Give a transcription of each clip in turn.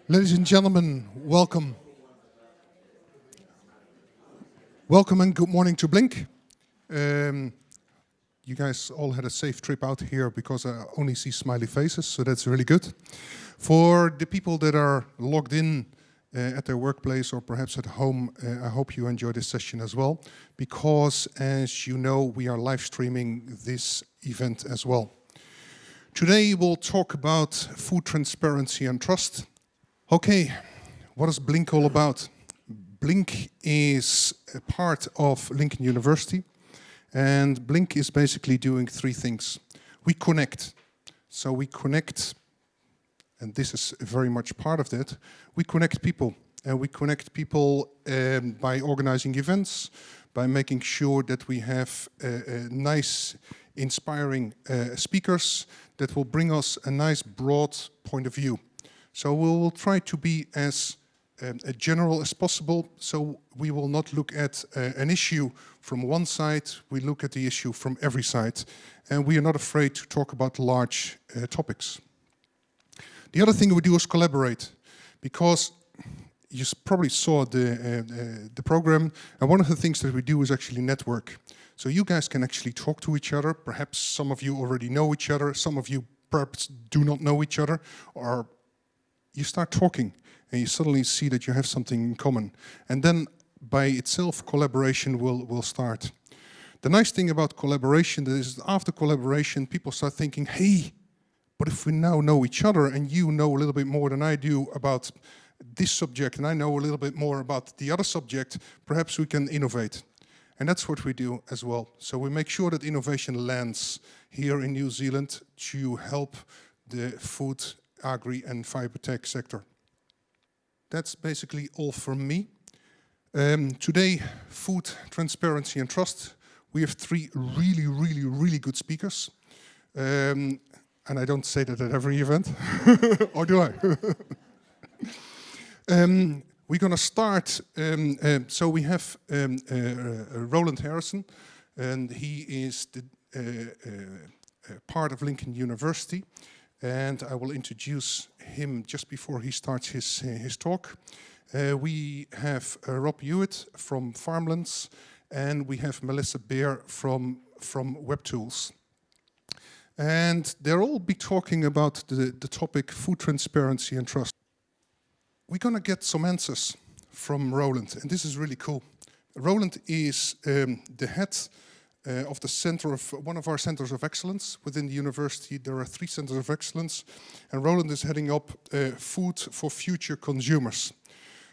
Ladies and gentlemen, welcome. Welcome and good morning to Blink. You guys all had a safe trip out here because I only see smiley faces, so that's really good. For the people that are logged in at their workplace or perhaps at home, I hope you enjoy this session as well, because as you know, we are live streaming this event as well. Today we'll talk about food transparency and trust. Okay, what is Blink all about? Blink is a part of Lincoln University, and Blink is basically doing three things. We connect. So we connect, and this is very much part of that, we connect people. And we connect people by organizing events, by making sure that we have nice, inspiring speakers that will bring us a nice, broad point of view. So we will try to be as general as possible, so we will not look at an issue from one side, we look at the issue from every side, and we are not afraid to talk about large topics. The other thing we do is collaborate, because you probably saw the program, and one of the things that we do is actually network. So you guys can actually talk to each other, perhaps some of you already know each other, some of you perhaps do not know each other, or you start talking and you suddenly see that you have something in common. And then by itself, collaboration will start. The nice thing about collaboration is after collaboration, people start thinking, hey, but if we now know each other and you know a little bit more than I do about this subject and I know a little bit more about the other subject, perhaps we can innovate. And that's what we do as well. So we make sure that innovation lands here in New Zealand to help the food, agri and fiber tech sector. That's basically all from me. Today, food, transparency and trust. We have three really good speakers. And I don't say that at every event, or do I? We're going to start, so we have Roland Harrison, and he is the part of Lincoln University. And I will introduce him just before he starts his talk. We have Rob Hewitt from Farmlands, and we have Melissa Beer from WebTools. And they'll all be talking about the topic food transparency and trust. We're going to get some answers from Roland, and this is really cool. Roland is the head of the center of one of our centers of excellence within the university. There are 3 centers of excellence, and Roland is heading up food for future consumers.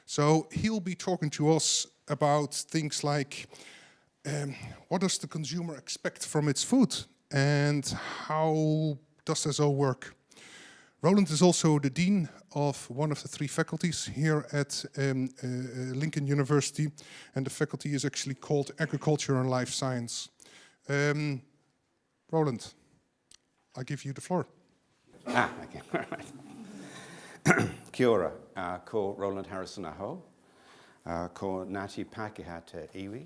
So he'll be talking to us about things like what does the consumer expect from its food and how does this all work. Roland is also the dean of one of the 3 faculties here at Lincoln University, and the faculty is actually called Agriculture and Life Science. Roland, I give you the floor. Okay, all right. Kia ora, ko Roland Harrison aho, ko Ngāti Pākehā te iwi,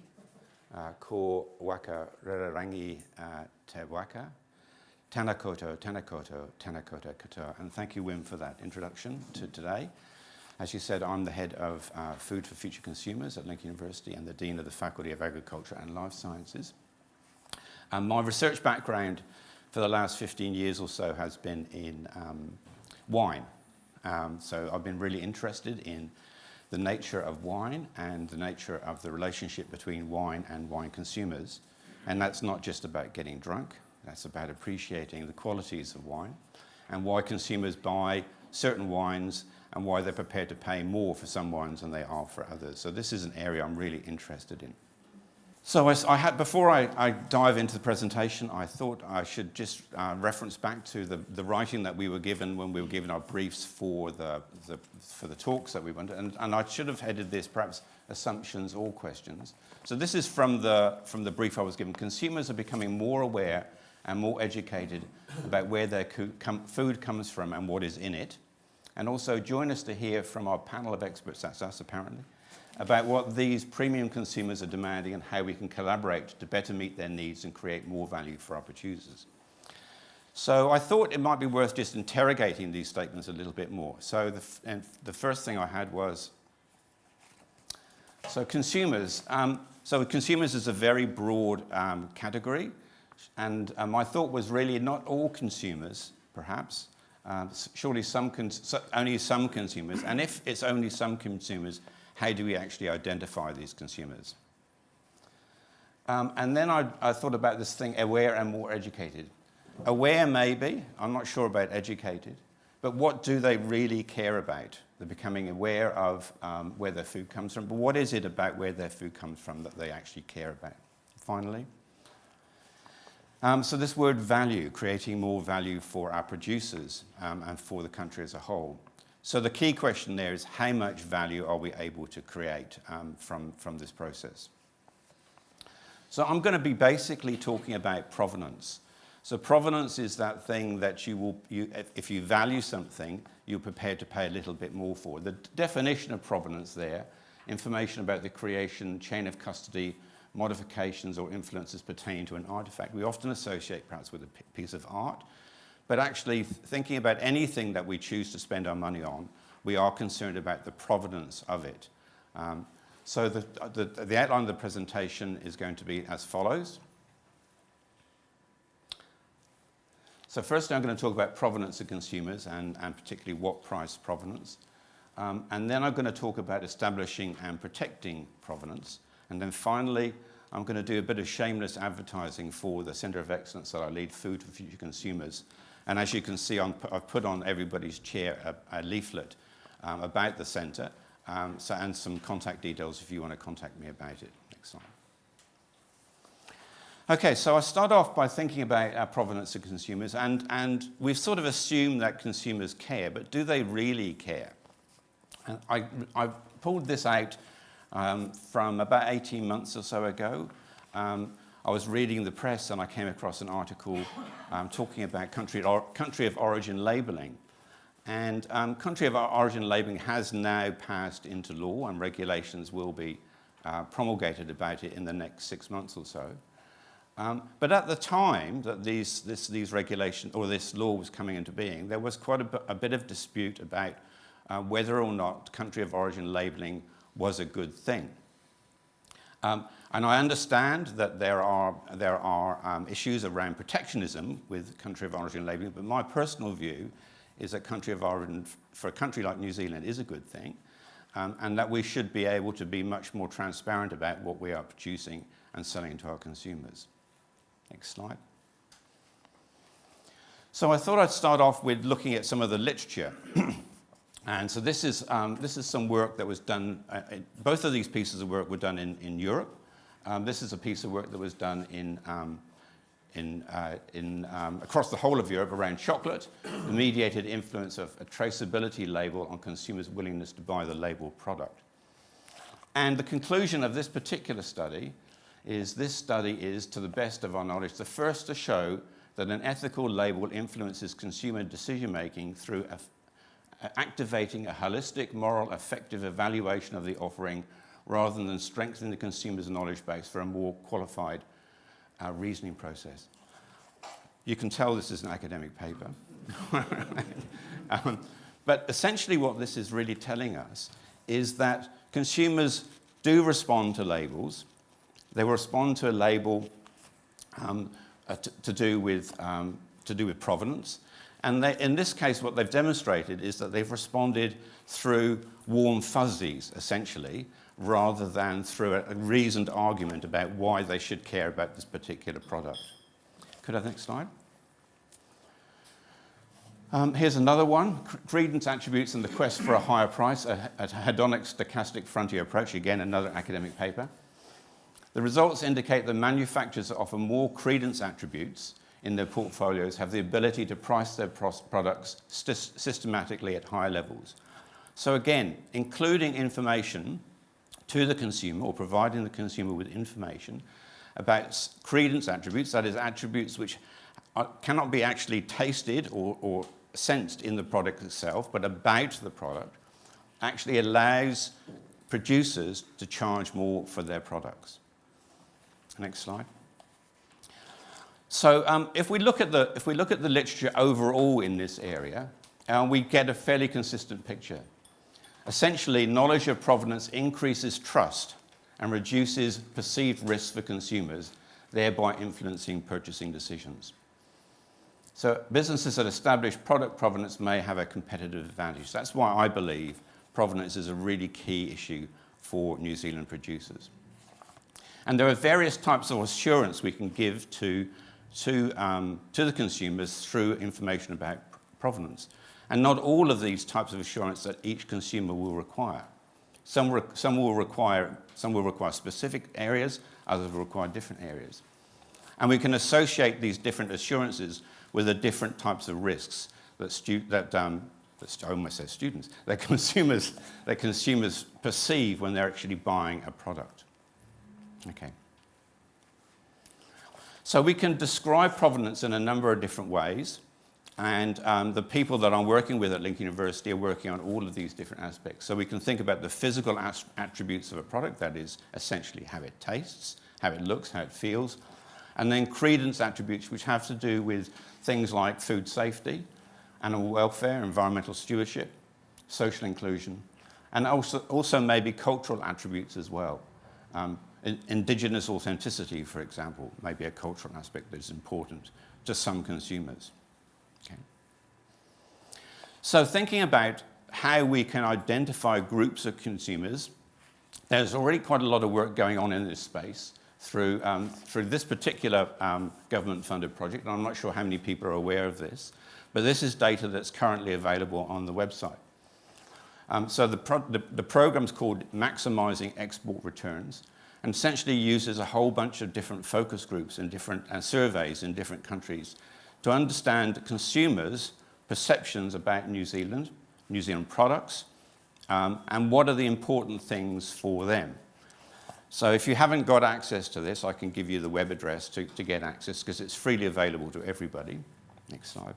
ko waka rererangi te waka, tana koutou, tana koutou, tana koutou katoa. And thank you, Wim, for that introduction to today. As you said, I'm the head of Food for Future Consumers at Lincoln University and the Dean of the Faculty of Agriculture and Life Sciences. My research background for the last 15 years or so has been in wine. So I've been really interested in the nature of wine and the nature of the relationship between wine and wine consumers. And that's not just about getting drunk, that's about appreciating the qualities of wine and why consumers buy certain wines and why they're prepared to pay more for some wines than they are for others. So this is an area I'm really interested in. So before I dive into the presentation, I thought I should just reference back to the writing that we were given when we were given our briefs for the talks that we went to, and I should have headed this perhaps assumptions or questions. So this is from the brief I was given. Consumers are becoming more aware and more educated about where their food comes from and what is in it, and also join us to hear from our panel of experts, that's us apparently, about what these premium consumers are demanding and how we can collaborate to better meet their needs and create more value for our producers. So I thought it might be worth just interrogating these statements a little bit more. So the first thing I had was, so consumers. So consumers is a very broad category, and my thought was really not all consumers, perhaps. Surely only some consumers. And if it's only some consumers, how do we actually identify these consumers? And then I thought about this thing, aware and more educated. Aware, maybe. I'm not sure about educated. But what do they really care about? They're becoming aware of where their food comes from. But what is it about where their food comes from that they actually care about? Finally. So this word value, creating more value for our producers and for the country as a whole. So the key question there is, how much value are we able to create from this process? So I'm going to be basically talking about provenance. So provenance is that thing that if you value something, you're prepared to pay a little bit more for. The definition of provenance there, information about the creation, chain of custody, modifications or influences pertaining to an artifact. We often associate perhaps with a piece of art, but actually thinking about anything that we choose to spend our money on, we are concerned about the provenance of it. So the outline of the presentation is going to be as follows. So first I'm going to talk about provenance of consumers and particularly what price provenance. And then I'm going to talk about establishing and protecting provenance. And then finally, I'm going to do a bit of shameless advertising for the Centre of Excellence that I lead, Food for Future Consumers. And as you can see, I've put on everybody's chair a leaflet about the centre and some contact details if you want to contact me about it. Next slide. Okay, so I start off by thinking about our provenance of consumers, and we've sort of assumed that consumers care, but do they really care? And I pulled this out from about 18 months or so ago. I was reading the press and I came across an article talking about country of origin labelling. And country of origin labelling has now passed into law, and regulations will be promulgated about it in the next 6 months or so. But at the time that these regulations or this law was coming into being, there was quite a bit of dispute about whether or not country of origin labelling was a good thing. And I understand that there are issues around protectionism with country of origin labelling, but my personal view is that country of origin for a country like New Zealand is a good thing, and that we should be able to be much more transparent about what we are producing and selling to our consumers. Next slide. So I thought I'd start off with looking at some of the literature. And so this is some work that was done, both of these pieces of work were done in Europe. This is a piece of work that was done across the whole of Europe around chocolate, the mediated influence of a traceability label on consumers' willingness to buy the labeled product. And the conclusion of this particular study is this study is, to the best of our knowledge, the first to show that an ethical label influences consumer decision-making through activating a holistic, moral, effective evaluation of the offering rather than strengthening the consumer's knowledge base for a more qualified reasoning process. You can tell this is an academic paper. But essentially what this is really telling us is that consumers do respond to labels. They will respond to a label to do with provenance. And in this case, what they've demonstrated is that they've responded through warm fuzzies, essentially, rather than through a reasoned argument about why they should care about this particular product. Could I have the next slide? Here's another one, credence attributes and the quest for a higher price, a hedonic stochastic frontier approach, again, another academic paper. The results indicate that manufacturers that offer more credence attributes in their portfolios have the ability to price their products systematically at higher levels. So again, including information to the consumer or providing the consumer with information about credence attributes, that is attributes which cannot be actually tasted or sensed in the product itself, but about the product, actually allows producers to charge more for their products. Next slide. So if we look at the literature overall in this area, we get a fairly consistent picture. Essentially, knowledge of provenance increases trust and reduces perceived risks for consumers, thereby influencing purchasing decisions. So businesses that establish product provenance may have a competitive advantage. That's why I believe provenance is a really key issue for New Zealand producers. And there are various types of assurance we can give to the consumers through information about provenance. And not all of these types of assurance that each consumer will require. Some will require specific areas, others will require different areas. And we can associate these different assurances with the different types of risks that I almost said students, that consumers perceive when they're actually buying a product. Okay. So we can describe provenance in a number of different ways, and the people that I'm working with at Lincoln University are working on all of these different aspects. So we can think about the physical attributes of a product, that is essentially how it tastes, how it looks, how it feels, and then credence attributes which have to do with things like food safety, animal welfare, environmental stewardship, social inclusion, and also maybe cultural attributes as well. Indigenous authenticity, for example, may be a cultural aspect that is important to some consumers. Okay. So thinking about how we can identify groups of consumers, there's already quite a lot of work going on in this space through this particular government-funded project, and I'm not sure how many people are aware of this, but this is data that's currently available on the website. So the program's called Maximising Export Returns, and essentially uses a whole bunch of different focus groups and different surveys in different countries to understand consumers' perceptions about New Zealand products, and what are the important things for them. So if you haven't got access to this, I can give you the web address to get access, because it's freely available to everybody. Next slide.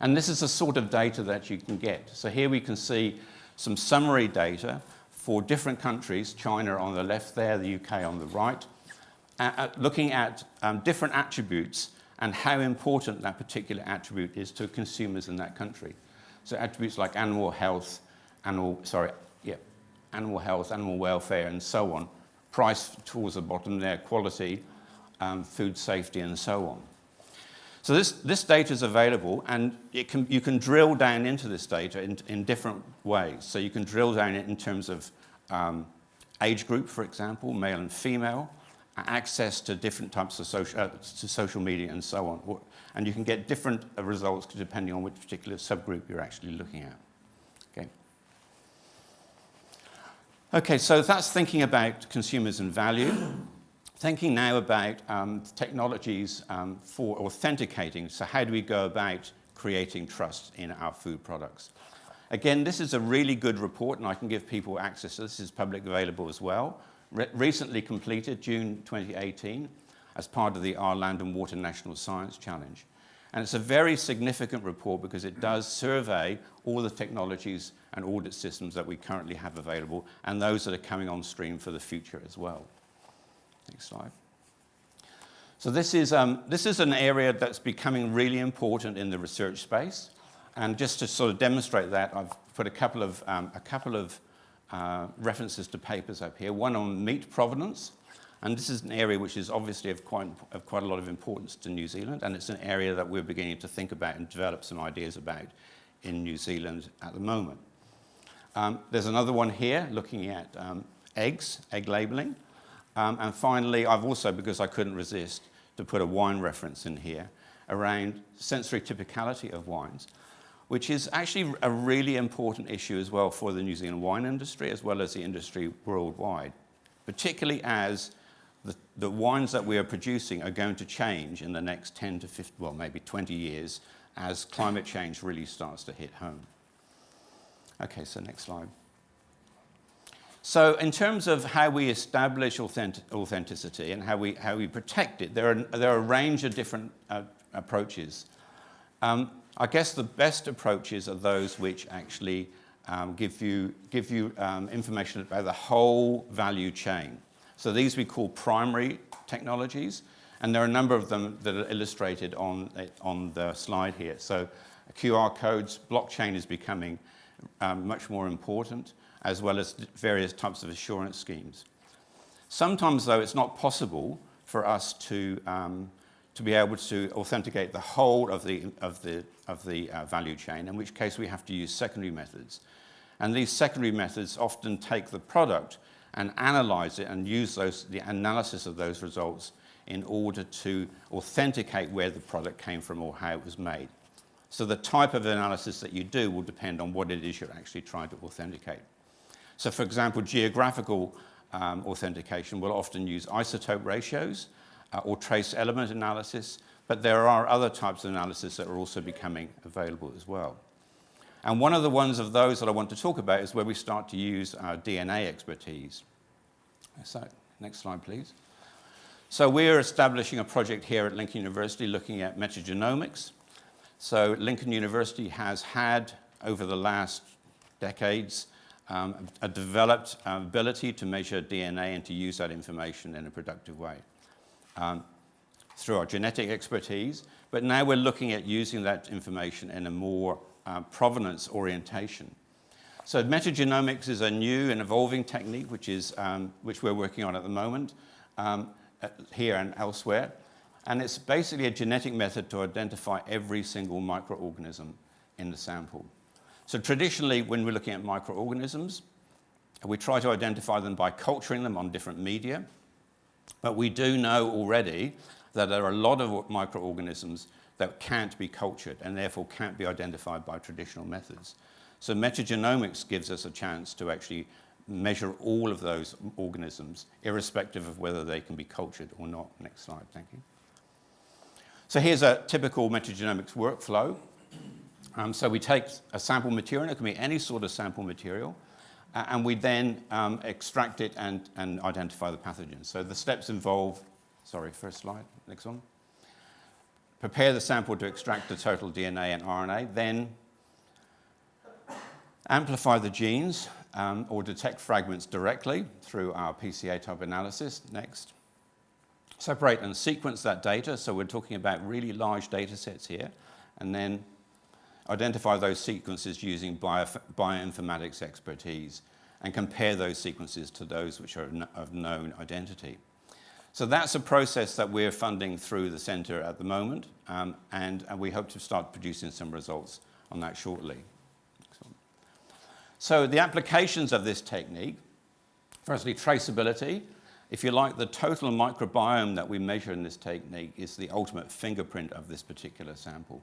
And this is the sort of data that you can get. So here we can see some summary data for different countries, China on the left there, the UK on the right, looking at different attributes and how important that particular attribute is to consumers in that country. So attributes like animal health, animal welfare, and so on. Price towards the bottom there, quality, food safety, and so on. So this data is available, and you can drill down into this data in different ways. So you can drill down it in terms of age group, for example, male and female, access to different types of social media, and so on. And you can get different results depending on which particular subgroup you're actually looking at. Okay. Okay, so that's thinking about consumers and value. Thinking now about technologies for authenticating. So how do we go about creating trust in our food products? Again, this is a really good report, and I can give people access to this. This is public available as well. Recently completed, June 2018, as part of the Our Land and Water National Science Challenge. And it's a very significant report because it does survey all the technologies and audit systems that we currently have available, and those that are coming on stream for the future as well. Next slide. So this is an area that's becoming really important in the research space. And just to sort of demonstrate that, I've put a couple of references to papers up here. One on meat provenance, and this is an area which is obviously of quite a lot of importance to New Zealand, and it's an area that we're beginning to think about and develop some ideas about in New Zealand at the moment. There's another one here looking at egg labeling. And finally, I've also, because I couldn't resist, to put a wine reference in here around sensory typicality of wines, which is actually a really important issue as well for the New Zealand wine industry, as well as the industry worldwide, particularly as the wines that we are producing are going to change in the next 10 to 50, well, maybe 20 years, as climate change really starts to hit home. Okay, so next slide. So in terms of how we establish authenticity and how we protect it, there are a range of different approaches. I guess the best approaches are those which actually give you information about the whole value chain. So these we call primary technologies, And there are a number of them that are illustrated on the slide here. So QR codes, blockchain is becoming much more important, as well as various types of assurance schemes. Sometimes, though, it's not possible for us to be able to authenticate the whole of the value chain, in which case we have to use secondary methods. And these secondary methods often take the product and analyze it and use the analysis of those results in order to authenticate where the product came from or how it was made. So the type of analysis that you do will depend on what it is you're actually trying to authenticate. So for example, geographical authentication will often use isotope ratios or trace element analysis, but there are other types of analysis that are also becoming available as well. And one of the ones of those that I want to talk about is where we start to use our DNA expertise. So, next slide, please. So we're establishing a project here at Lincoln University looking at metagenomics. So Lincoln University has had, over the last decades, a developed ability to measure DNA and to use that information in a productive way through our genetic expertise. But now we're looking at using that information in a more provenance orientation. So metagenomics is a new and evolving technique which we're working on at the moment here and elsewhere. And it's basically a genetic method to identify every single microorganism in the sample. So traditionally, when we're looking at microorganisms, we try to identify them by culturing them on different media. But we do know already that there are a lot of microorganisms that can't be cultured and therefore can't be identified by traditional methods. So metagenomics gives us a chance to actually measure all of those organisms, irrespective of whether they can be cultured or not. Next slide, thank you. So here's a typical metagenomics workflow. So we take a sample material, it can be any sort of sample material, and we then extract it and identify the pathogens. So the steps involve, first slide, next one. Prepare the sample to extract the total DNA and RNA, then amplify the genes or detect fragments directly through our PCA type analysis. Next. Separate and sequence that data, so we're talking about really large data sets here, and then identify those sequences using bioinformatics expertise and compare those sequences to those which are of known identity. So that's a process that we're funding through the centre at the moment, and we hope to start producing some results on that shortly. So the applications of this technique, firstly, traceability. If you like, the total microbiome that we measure in this technique is the ultimate fingerprint of this particular sample.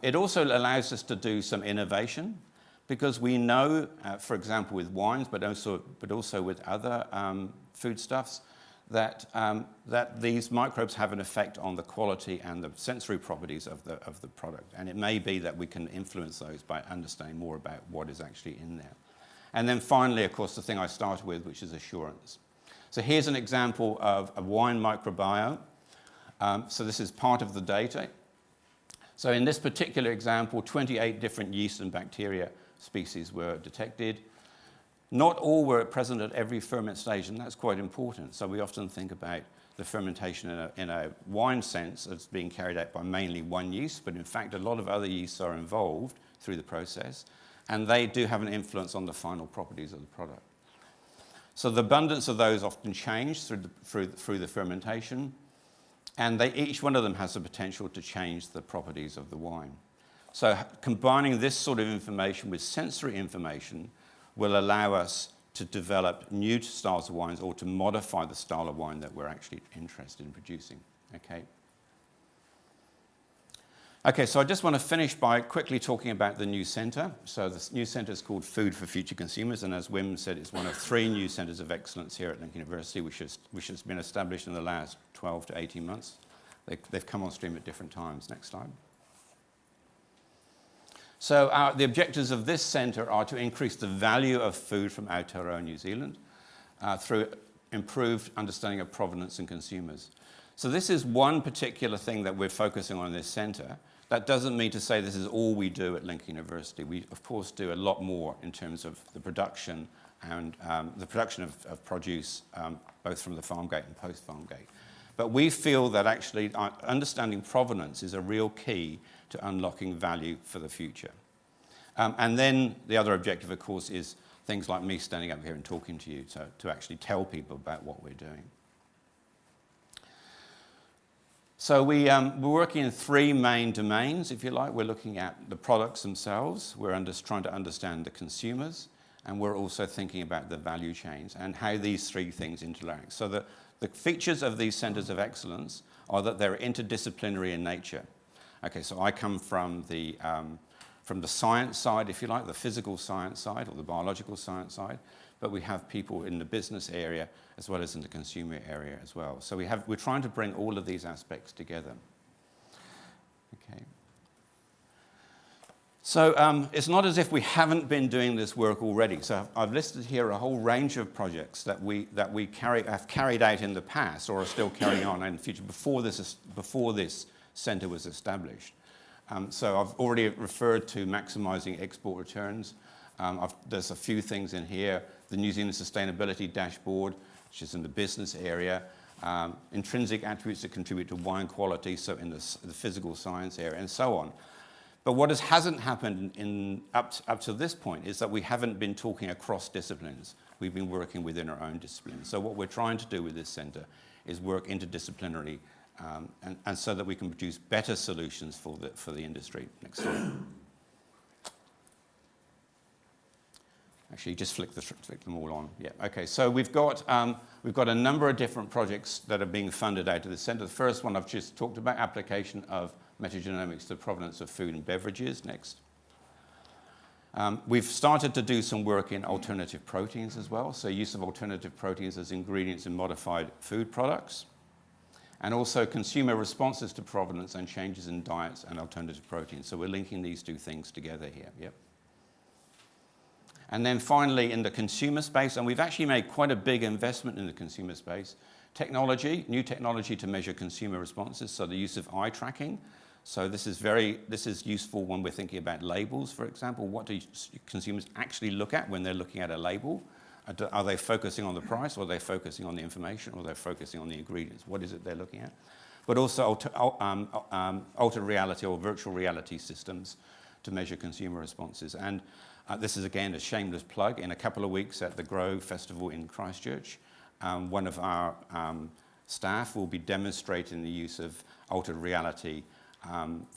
It also allows us to do some innovation because we know, for example, with wines, but also with other foodstuffs, that these microbes have an effect on the quality and the sensory properties of the product. And it may be that we can influence those by understanding more about what is actually in there. And then finally, of course, the thing I started with, which is assurance. So here's an example of a wine microbiome. So this is part of the data. So in this particular example, 28 different yeast and bacteria species were detected. Not all were present at every ferment stage, and that's quite important. So we often think about the fermentation in a wine sense as being carried out by mainly one yeast, but in fact a lot of other yeasts are involved through the process, and they do have an influence on the final properties of the product. So the abundance of those often change through the fermentation, and each one of them has the potential to change the properties of the wine. So combining this sort of information with sensory information will allow us to develop new styles of wines or to modify the style of wine that we're actually interested in producing. Okay, so I just want to finish by quickly talking about the new centre. So this new centre is called Food for Future Consumers, and as Wim said, it's one of 3 new centres of excellence here at Lincoln University, which has been established in the last 12 to 18 months. They've come on stream at different times. Next slide. So the objectives of this centre are to increase the value of food from Aotearoa, New Zealand, through improved understanding of provenance and consumers. So this is one particular thing that we're focusing on in this centre. That doesn't mean to say this is all we do at Lincoln University. We, of course, do a lot more in terms of the production and the production of produce, both from the farm gate and post-farm gate. But we feel that actually understanding provenance is a real key to unlocking value for the future. And then the other objective, of course, is things like me standing up here and talking to you to actually tell people about what we're doing. So we're working in three main domains, if you like. We're looking at the products themselves, we're trying to understand the consumers, and we're also thinking about the value chains and how these three things interact. So the features of these centres of excellence are that they're interdisciplinary in nature. Okay, so I come from the science side, if you like, the physical science side or the biological science side, but we have people in the business area as well as in the consumer area as well. So we're trying to bring all of these aspects together. Okay. So it's not as if we haven't been doing this work already. So I've listed here a whole range of projects that we have carried out in the past or are still carrying on in the future before this centre was established. So I've already referred to maximising export returns. There's a few things in here. The New Zealand Sustainability Dashboard, which is in the business area. Intrinsic attributes that contribute to wine quality, so in the physical science area, and so on. But what hasn't happened up to this point is that we haven't been talking across disciplines. We've been working within our own disciplines. So what we're trying to do with this centre is work interdisciplinarily and so that we can produce better solutions for the industry. Next slide. Actually, just flick them all on. Yeah. Okay. So we've got a number of different projects that are being funded out of the centre. The first one I've just talked about, application of metagenomics to the provenance of food and beverages. Next. We've started to do some work in alternative proteins as well. So use of alternative proteins as ingredients in modified food products. And also consumer responses to provenance and changes in diets and alternative proteins. So we're linking these two things together here. Yep. And then finally, in the consumer space, and we've actually made quite a big investment in the consumer space, technology, new technology to measure consumer responses, so the use of eye tracking. So this is useful when we're thinking about labels, for example. What do consumers actually look at when they're looking at a label? Are they focusing on the price, or are they focusing on the information, or are they focusing on the ingredients? What is it they're looking at? But also altered reality or virtual reality systems to measure consumer responses. And this is, again, a shameless plug. In a couple of weeks at the Grow Festival in Christchurch, one of our staff will be demonstrating the use of altered reality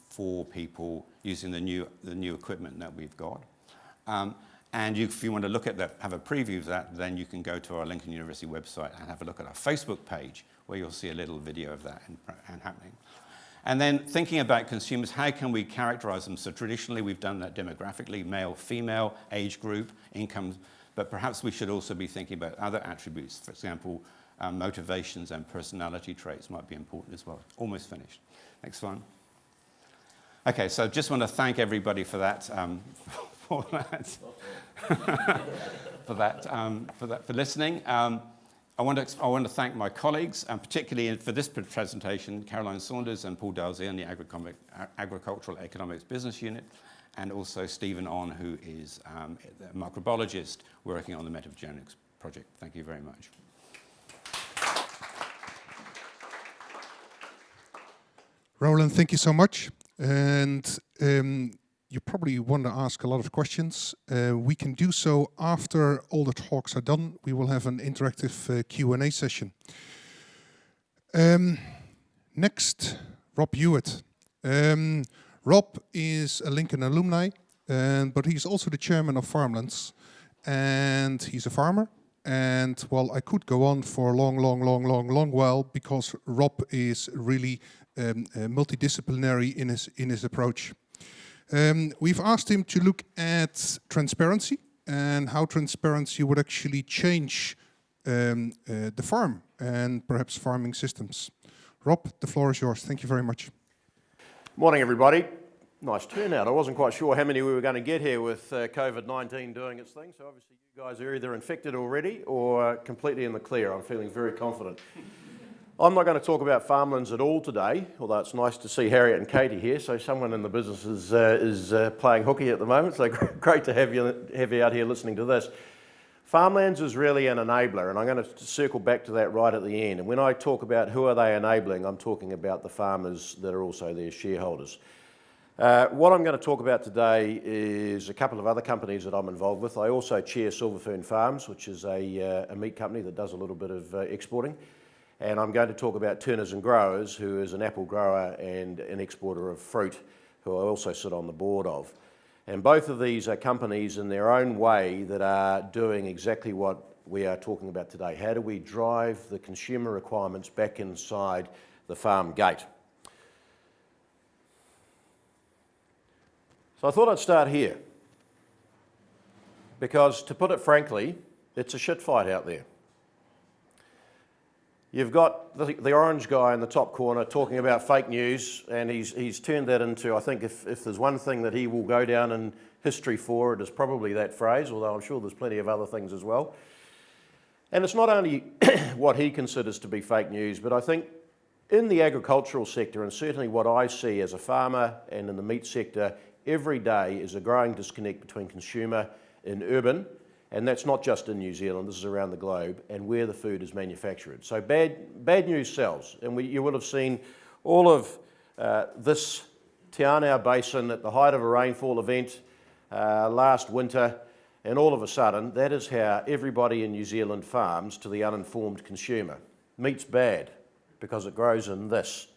for people using the new equipment that we've got. And if you want to look at that, have a preview of that, then you can go to our Lincoln University website and have a look at our Facebook page, where you'll see a little video of that and happening. And then thinking about consumers, how can we characterize them? So traditionally, we've done that demographically, male, female, age group, income, but perhaps we should also be thinking about other attributes. For example, motivations and personality traits might be important as well. Almost finished. Next one. Okay, so just want to thank everybody for that, for listening. I want to thank my colleagues, and particularly for this presentation, Caroline Saunders and Paul Dalziel in the Agricultural Economics Business Unit, and also Stephen On, who is a microbiologist working on the metagenomics project. Thank you very much. Roland, thank you so much. And you probably want to ask a lot of questions. We can do so after all the talks are done. We will have an interactive Q&A session. Next, Rob Hewitt. Rob is a Lincoln alumni, but he's also the chairman of Farmlands, and he's a farmer. And well, I could go on for a long while, because Rob is really multidisciplinary in his approach. We've asked him to look at transparency and how transparency would actually change the farm and perhaps farming systems. Rob, the floor is yours. Thank you very much. Morning, everybody. Nice turnout. I wasn't quite sure how many we were going to get here with COVID-19 doing its thing, so obviously you guys are either infected already or completely in the clear. I'm feeling very confident. I'm not going to talk about Farmlands at all today, although it's nice to see Harriet and Katie here, so someone in the business is playing hooky at the moment, so great to have you out here listening to this. Farmlands is really an enabler, and I'm going to circle back to that right at the end. And when I talk about who are they enabling, I'm talking about the farmers that are also their shareholders. What I'm going to talk about today is a couple of other companies that I'm involved with. I also chair Silverfern Farms, which is a meat company that does a little bit of exporting. And I'm going to talk about Turners and Growers, who is an apple grower and an exporter of fruit, who I also sit on the board of. And both of these are companies in their own way that are doing exactly what we are talking about today. How do we drive the consumer requirements back inside the farm gate? So I thought I'd start here, because to put it frankly, it's a shit fight out there. You've got the orange guy in the top corner talking about fake news, and he's turned that into, I think if there's one thing that he will go down in history for, it is probably that phrase, although I'm sure there's plenty of other things as well. And it's not only what he considers to be fake news, but I think in the agricultural sector, and certainly what I see as a farmer and in the meat sector, every day is a growing disconnect between consumer and urban. And that's not just in New Zealand, this is around the globe, and where the food is manufactured. So bad news sells, and you will have seen all of this Te Anau Basin at the height of a rainfall event last winter, and all of a sudden, that is how everybody in New Zealand farms to the uninformed consumer. Meat's bad because it grows in this.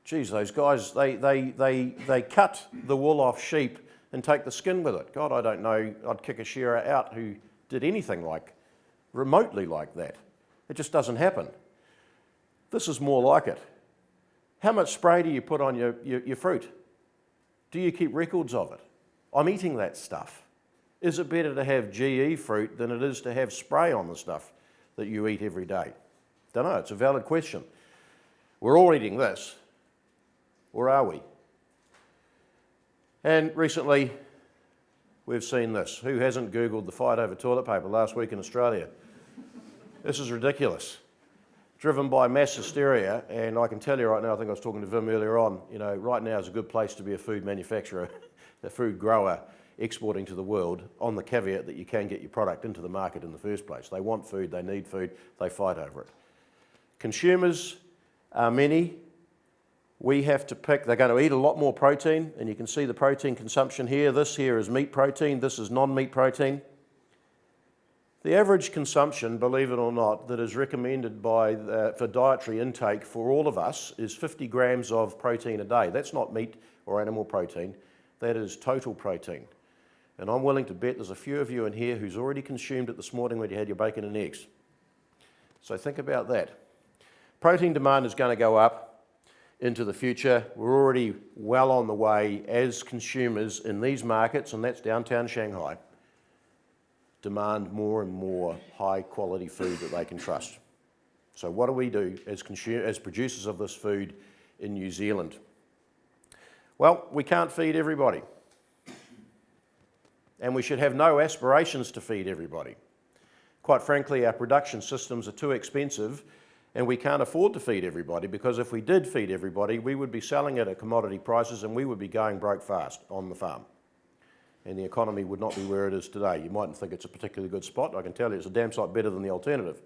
Geez, those guys, they cut the wool off sheep and take the skin with it. God, I don't know, I'd kick a shearer out who did anything remotely like that. It just doesn't happen. This is more like it. How much spray do you put on your fruit? Do you keep records of it? I'm eating that stuff. Is it better to have GE fruit than it is to have spray on the stuff that you eat every day? Don't know, it's a valid question. We're all eating this, or are we? And recently, we've seen this. Who hasn't Googled the fight over toilet paper last week in Australia? This is ridiculous. Driven by mass hysteria, and I can tell you right now, I think I was talking to Vim earlier on, right now is a good place to be a food manufacturer, a food grower exporting to the world, on the caveat that you can get your product into the market in the first place. They want food, they need food, they fight over it. Consumers are many. We have to pick, they're going to eat a lot more protein, and you can see the protein consumption here. This here is meat protein, this is non-meat protein. The average consumption, believe it or not, that is recommended for dietary intake for all of us is 50 grams of protein a day. That's not meat or animal protein, that is total protein. And I'm willing to bet there's a few of you in here who's already consumed it this morning when you had your bacon and eggs. So think about that. Protein demand is going to go up into the future. We're already well on the way as consumers in these markets, and that's downtown Shanghai, demand more and more high quality food that they can trust. So what do we do as producers of this food in New Zealand? Well, we can't feed everybody. And we should have no aspirations to feed everybody. Quite frankly, our production systems are too expensive, and we can't afford to feed everybody, because if we did feed everybody, we would be selling it at commodity prices and we would be going broke fast on the farm. And the economy would not be where it is today. You mightn't think it's a particularly good spot. I can tell you it's a damn sight better than the alternative.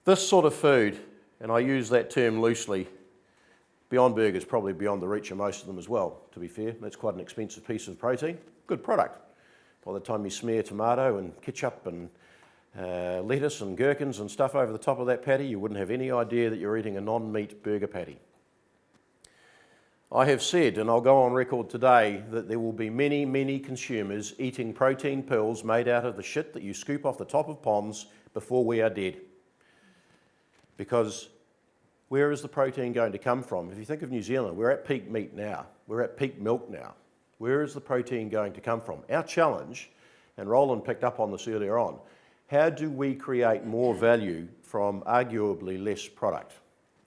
This sort of food, and I use that term loosely, Beyond Burger's probably beyond the reach of most of them as well, to be fair. That's quite an expensive piece of protein. Good product. By the time you smear tomato and ketchup and lettuce and gherkins and stuff over the top of that patty, you wouldn't have any idea that you're eating a non-meat burger patty. I have said, and I'll go on record today, that there will be many, many consumers eating protein pills made out of the shit that you scoop off the top of ponds before we are dead. Because where is the protein going to come from? If you think of New Zealand, we're at peak meat now. We're at peak milk now. Where is the protein going to come from? Our challenge, and Roland picked up on this earlier on, how do we create more value from arguably less product?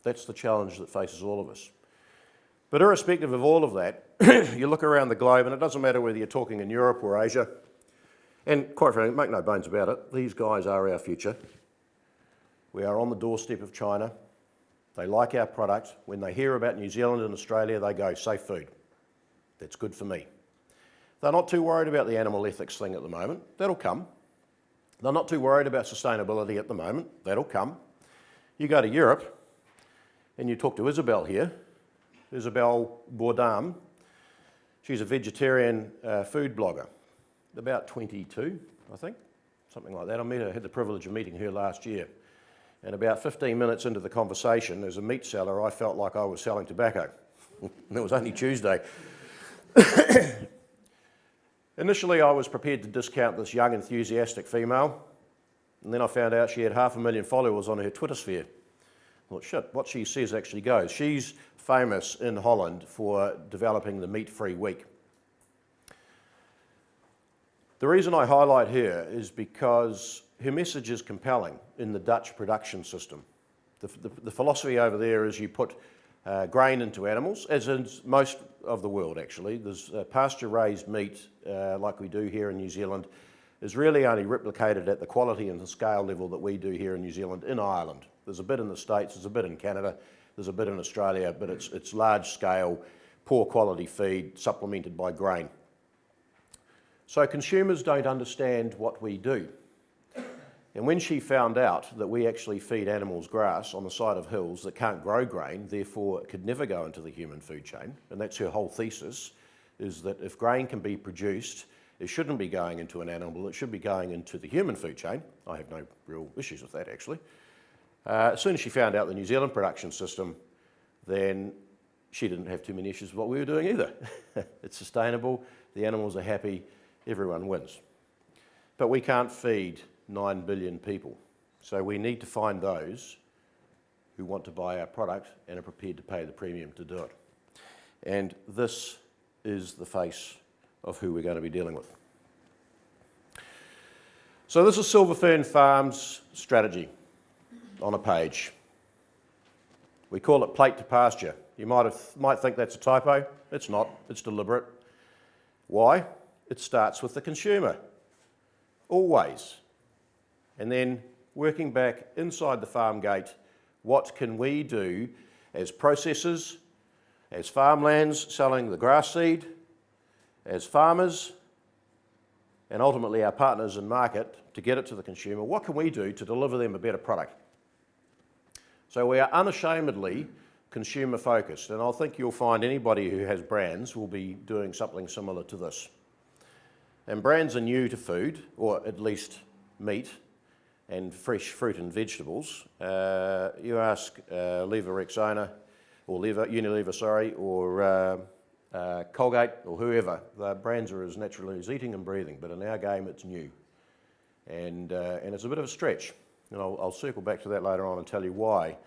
That's the challenge that faces all of us. But irrespective of all of that, you look around the globe, and it doesn't matter whether you're talking in Europe or Asia, and quite frankly, make no bones about it, these guys are our future. We are on the doorstep of China. They like our product. When they hear about New Zealand and Australia, they go, safe food. That's good for me. They're not too worried about the animal ethics thing at the moment. That'll come. They're not too worried about sustainability at the moment. That'll come. You go to Europe and you talk to Isabel here, Isabel Bourdam. She's a vegetarian food blogger, about 22, I think, something like that. I had the privilege of meeting her last year. And about 15 minutes into the conversation, as a meat seller, I felt like I was selling tobacco. And it was only Tuesday. Initially, I was prepared to discount this young, enthusiastic female, and then I found out she had 500,000 followers on her Twitter sphere. I thought, shit, what she says actually goes. She's famous in Holland for developing the meat-free week. The reason I highlight her is because her message is compelling in the Dutch production system. The philosophy over there is you put grain into animals, as in most of the world actually. There's pasture-raised meat, like we do here in New Zealand, is really only replicated at the quality and the scale level that we do here in New Zealand in Ireland. There's a bit in the States, there's a bit in Canada, there's a bit in Australia, but it's large scale, poor quality feed supplemented by grain. So consumers don't understand what we do. And when she found out that we actually feed animals grass on the side of hills that can't grow grain, therefore it could never go into the human food chain, and that's her whole thesis, is that if grain can be produced, it shouldn't be going into an animal, it should be going into the human food chain. I have no real issues with that actually. As soon as she found out the New Zealand production system, then she didn't have too many issues with what we were doing either. It's sustainable, the animals are happy, everyone wins. But we can't feed 9 billion people. So we need to find those who want to buy our product and are prepared to pay the premium to do it. And this is the face of who we're going to be dealing with. So this is Silver Fern Farms' strategy on a page. We call it plate to pasture. You might think that's a typo. It's not. It's deliberate. Why? It starts with the consumer. Always. And then working back inside the farm gate, what can we do as processors, as farmlands selling the grass seed, as farmers, and ultimately our partners in market to get it to the consumer, what can we do to deliver them a better product? So we are unashamedly consumer focused, and I think you'll find anybody who has brands will be doing something similar to this. And brands are new to food, or at least meat and fresh fruit and vegetables. You ask Lever Rexona, or Unilever, sorry, or Colgate, or whoever, the brands are as natural as eating and breathing, but in our game it's new. And it's a bit of a stretch. And I'll circle back to that later on and tell you why,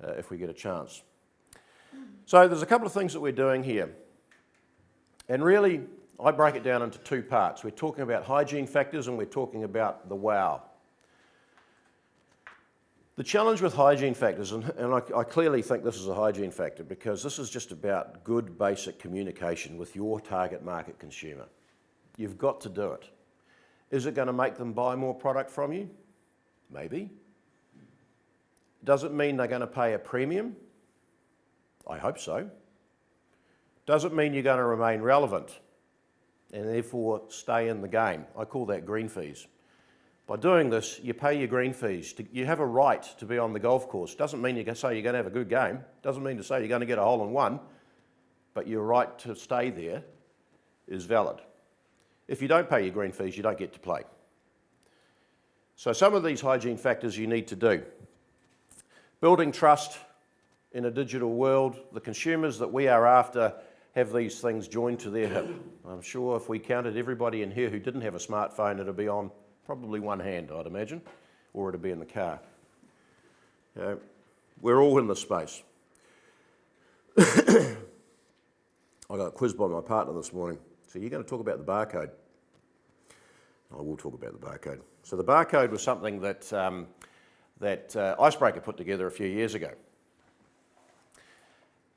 if we get a chance. So there's a couple of things that we're doing here. And really, I break it down into two parts. We're talking about hygiene factors and we're talking about the wow. The challenge with hygiene factors, and I clearly think this is a hygiene factor because this is just about good basic communication with your target market consumer. You've got to do it. Is it going to make them buy more product from you? Maybe. Does it mean they're going to pay a premium? I hope so. Does it mean you're going to remain relevant and therefore stay in the game? I call that green fees. By doing this, you pay your green fees. You have a right to be on the golf course. Doesn't mean you can say you're going to have a good game. Doesn't mean to say you're going to get a hole in one. But your right to stay there is valid. If you don't pay your green fees, you don't get to play. So some of these hygiene factors you need to do. Building trust in a digital world. The consumers that we are after have these things joined to their hip. I'm sure if we counted everybody in here who didn't have a smartphone, it'd be on probably one hand, I'd imagine, or it'd be in the car. We're all in this space. I got quizzed by my partner this morning. So you're going to talk about the barcode? I will talk about the barcode. So the barcode was something that Icebreaker put together a few years ago.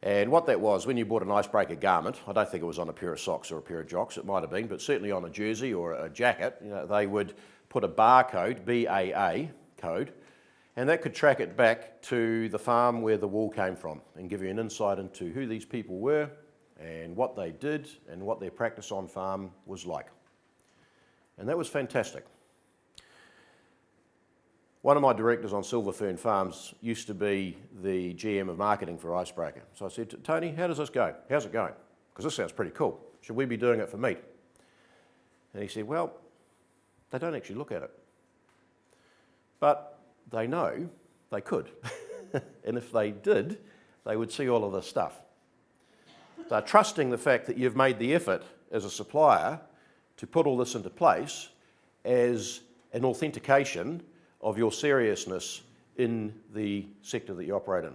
And what that was, when you bought an Icebreaker garment, I don't think it was on a pair of socks or a pair of jocks, it might have been, but certainly on a jersey or a jacket, they would put a barcode, BAA code, and that could track it back to the farm where the wool came from and give you an insight into who these people were and what they did and what their practice on farm was like. And that was fantastic. One of my directors on Silver Fern Farms used to be the GM of marketing for Icebreaker. So I said to Tony, how does this go? How's it going? Because this sounds pretty cool. Should we be doing it for meat? And he said, well, they don't actually look at it. But they know they could. And if they did, they would see all of this stuff. They're trusting the fact that you've made the effort as a supplier to put all this into place as an authentication of your seriousness in the sector that you operate in.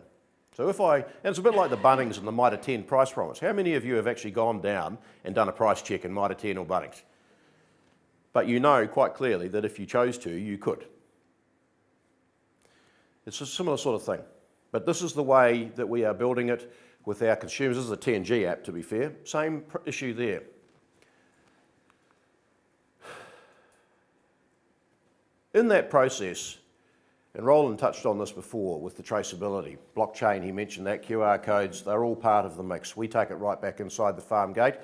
So and it's a bit like the Bunnings and the Mitre 10 price promise. How many of you have actually gone down and done a price check in Mitre 10 or Bunnings? But you know quite clearly that if you chose to, you could. It's a similar sort of thing. But this is the way that we are building it with our consumers. This is a TNG app, to be fair. Same issue there. In that process, and Roland touched on this before with the traceability, blockchain, he mentioned that, QR codes, they're all part of the mix. We take it right back inside the farm gate.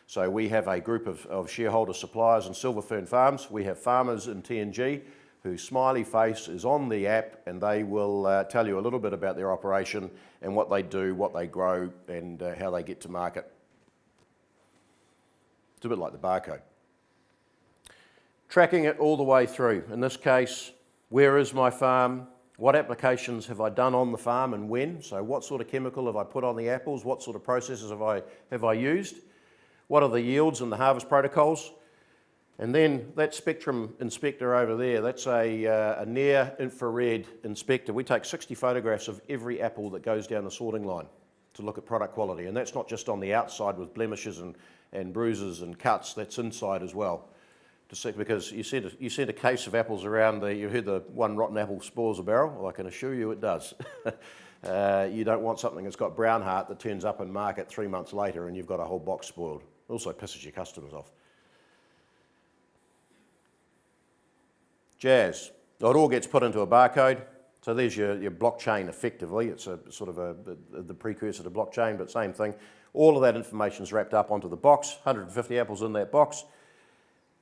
So we have a group of shareholder suppliers in Silver Fern Farms. We have farmers in TNG whose smiley face is on the app, and they will tell you a little bit about their operation and what they do, what they grow, and how they get to market. It's a bit like the barcode. Tracking it all the way through. In this case, where is my farm? What applications have I done on the farm and when? So what sort of chemical have I put on the apples? What sort of processes have I used? What are the yields and the harvest protocols? And then that spectrum inspector over there, that's a near infrared inspector. We take 60 photographs of every apple that goes down the sorting line to look at product quality. And that's not just on the outside with blemishes and bruises and cuts, that's inside as well. Because you sent a case of apples around, you heard the one rotten apple spoils a barrel. Well, I can assure you it does. You don't want something that's got brown heart that turns up in market 3 months later and you've got a whole box spoiled. It also pisses your customers off. Jazz. It all gets put into a barcode. So there's your blockchain effectively. It's a sort of the precursor to blockchain, but same thing. All of that information is wrapped up onto the box, 150 apples in that box.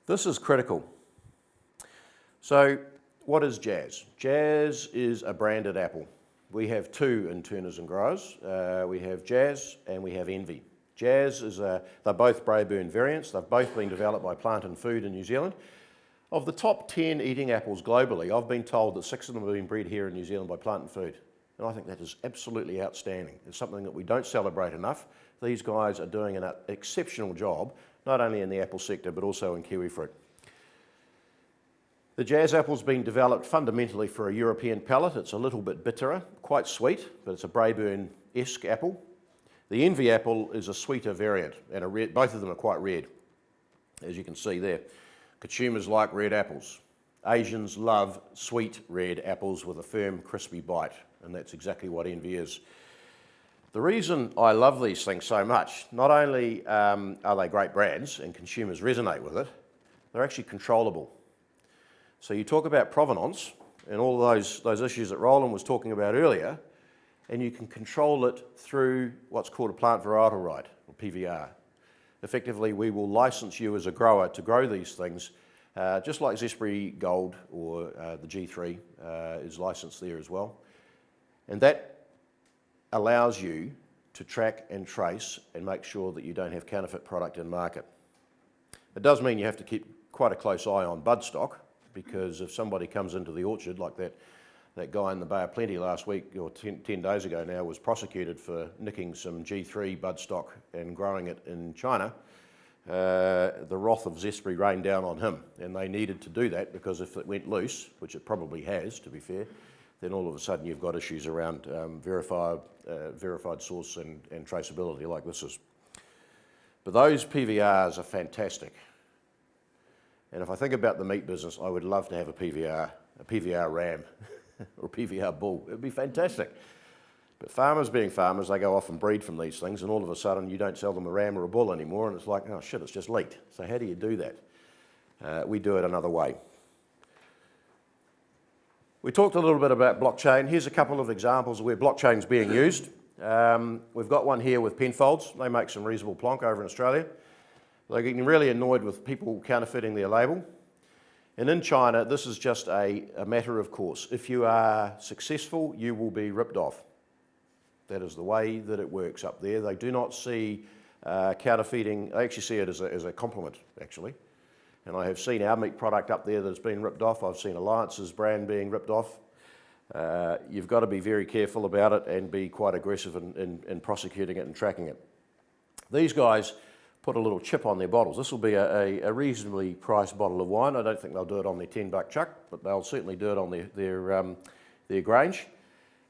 This is critical. So what is Jazz? Jazz is a branded apple. We have two in Turners and Growers. We have Jazz and we have Envy. Jazz they're both Braeburn variants. They've both been developed by Plant and Food in New Zealand. Of the top 10 eating apples globally, I've been told that 6 of them have been bred here in New Zealand by Plant and Food. And I think that is absolutely outstanding. It's something that we don't celebrate enough. These guys are doing an exceptional job, not only in the apple sector, but also in kiwi fruit. The Jazz apple's been developed fundamentally for a European palate. It's a little bit bitterer, quite sweet, but it's a Braeburn-esque apple. The Envy apple is a sweeter variant, and both of them are quite red, as you can see there. Consumers like red apples. Asians love sweet red apples with a firm, crispy bite, and that's exactly what Envy is. The reason I love these things so much, not only are they great brands and consumers resonate with it, they're actually controllable. So you talk about provenance and all those issues that Roland was talking about earlier, and you can control it through what's called a plant varietal right, or PVR. Effectively, we will license you as a grower to grow these things, just like Zespri Gold or the G3 is licensed there as well. And that allows you to track and trace and make sure that you don't have counterfeit product in market. It does mean you have to keep quite a close eye on bud stock, because if somebody comes into the orchard, like that guy in the Bay of Plenty last week, or 10 days ago now, was prosecuted for nicking some G3 bud stock and growing it in China, the wrath of Zespri rained down on him, and they needed to do that because if it went loose, which it probably has, to be fair, then all of a sudden you've got issues around verified source and traceability like this is. But those PVRs are fantastic. And if I think about the meat business, I would love to have a PVR ram or a PVR bull. It would be fantastic. But farmers being farmers, they go off and breed from these things, and all of a sudden you don't sell them a ram or a bull anymore, and it's like, oh shit, it's just leaked. So how do you do that? We do it another way. We talked a little bit about blockchain. Here's a couple of examples of where blockchain's being used. We've got one here with Penfolds. They make some reasonable plonk over in Australia. They're getting really annoyed with people counterfeiting their label. And in China, this is just a matter of course. If you are successful, you will be ripped off. That is the way that it works up there. They do not see counterfeiting. They actually see it as a compliment, actually. And I have seen our meat product up there that's been ripped off. I've seen Alliance's brand being ripped off. You've got to be very careful about it and be quite aggressive in prosecuting it and tracking it. These guys put a little chip on their bottles. This will be a reasonably priced bottle of wine. I don't think they'll do it on their $10 chuck, but they'll certainly do it on their Grange.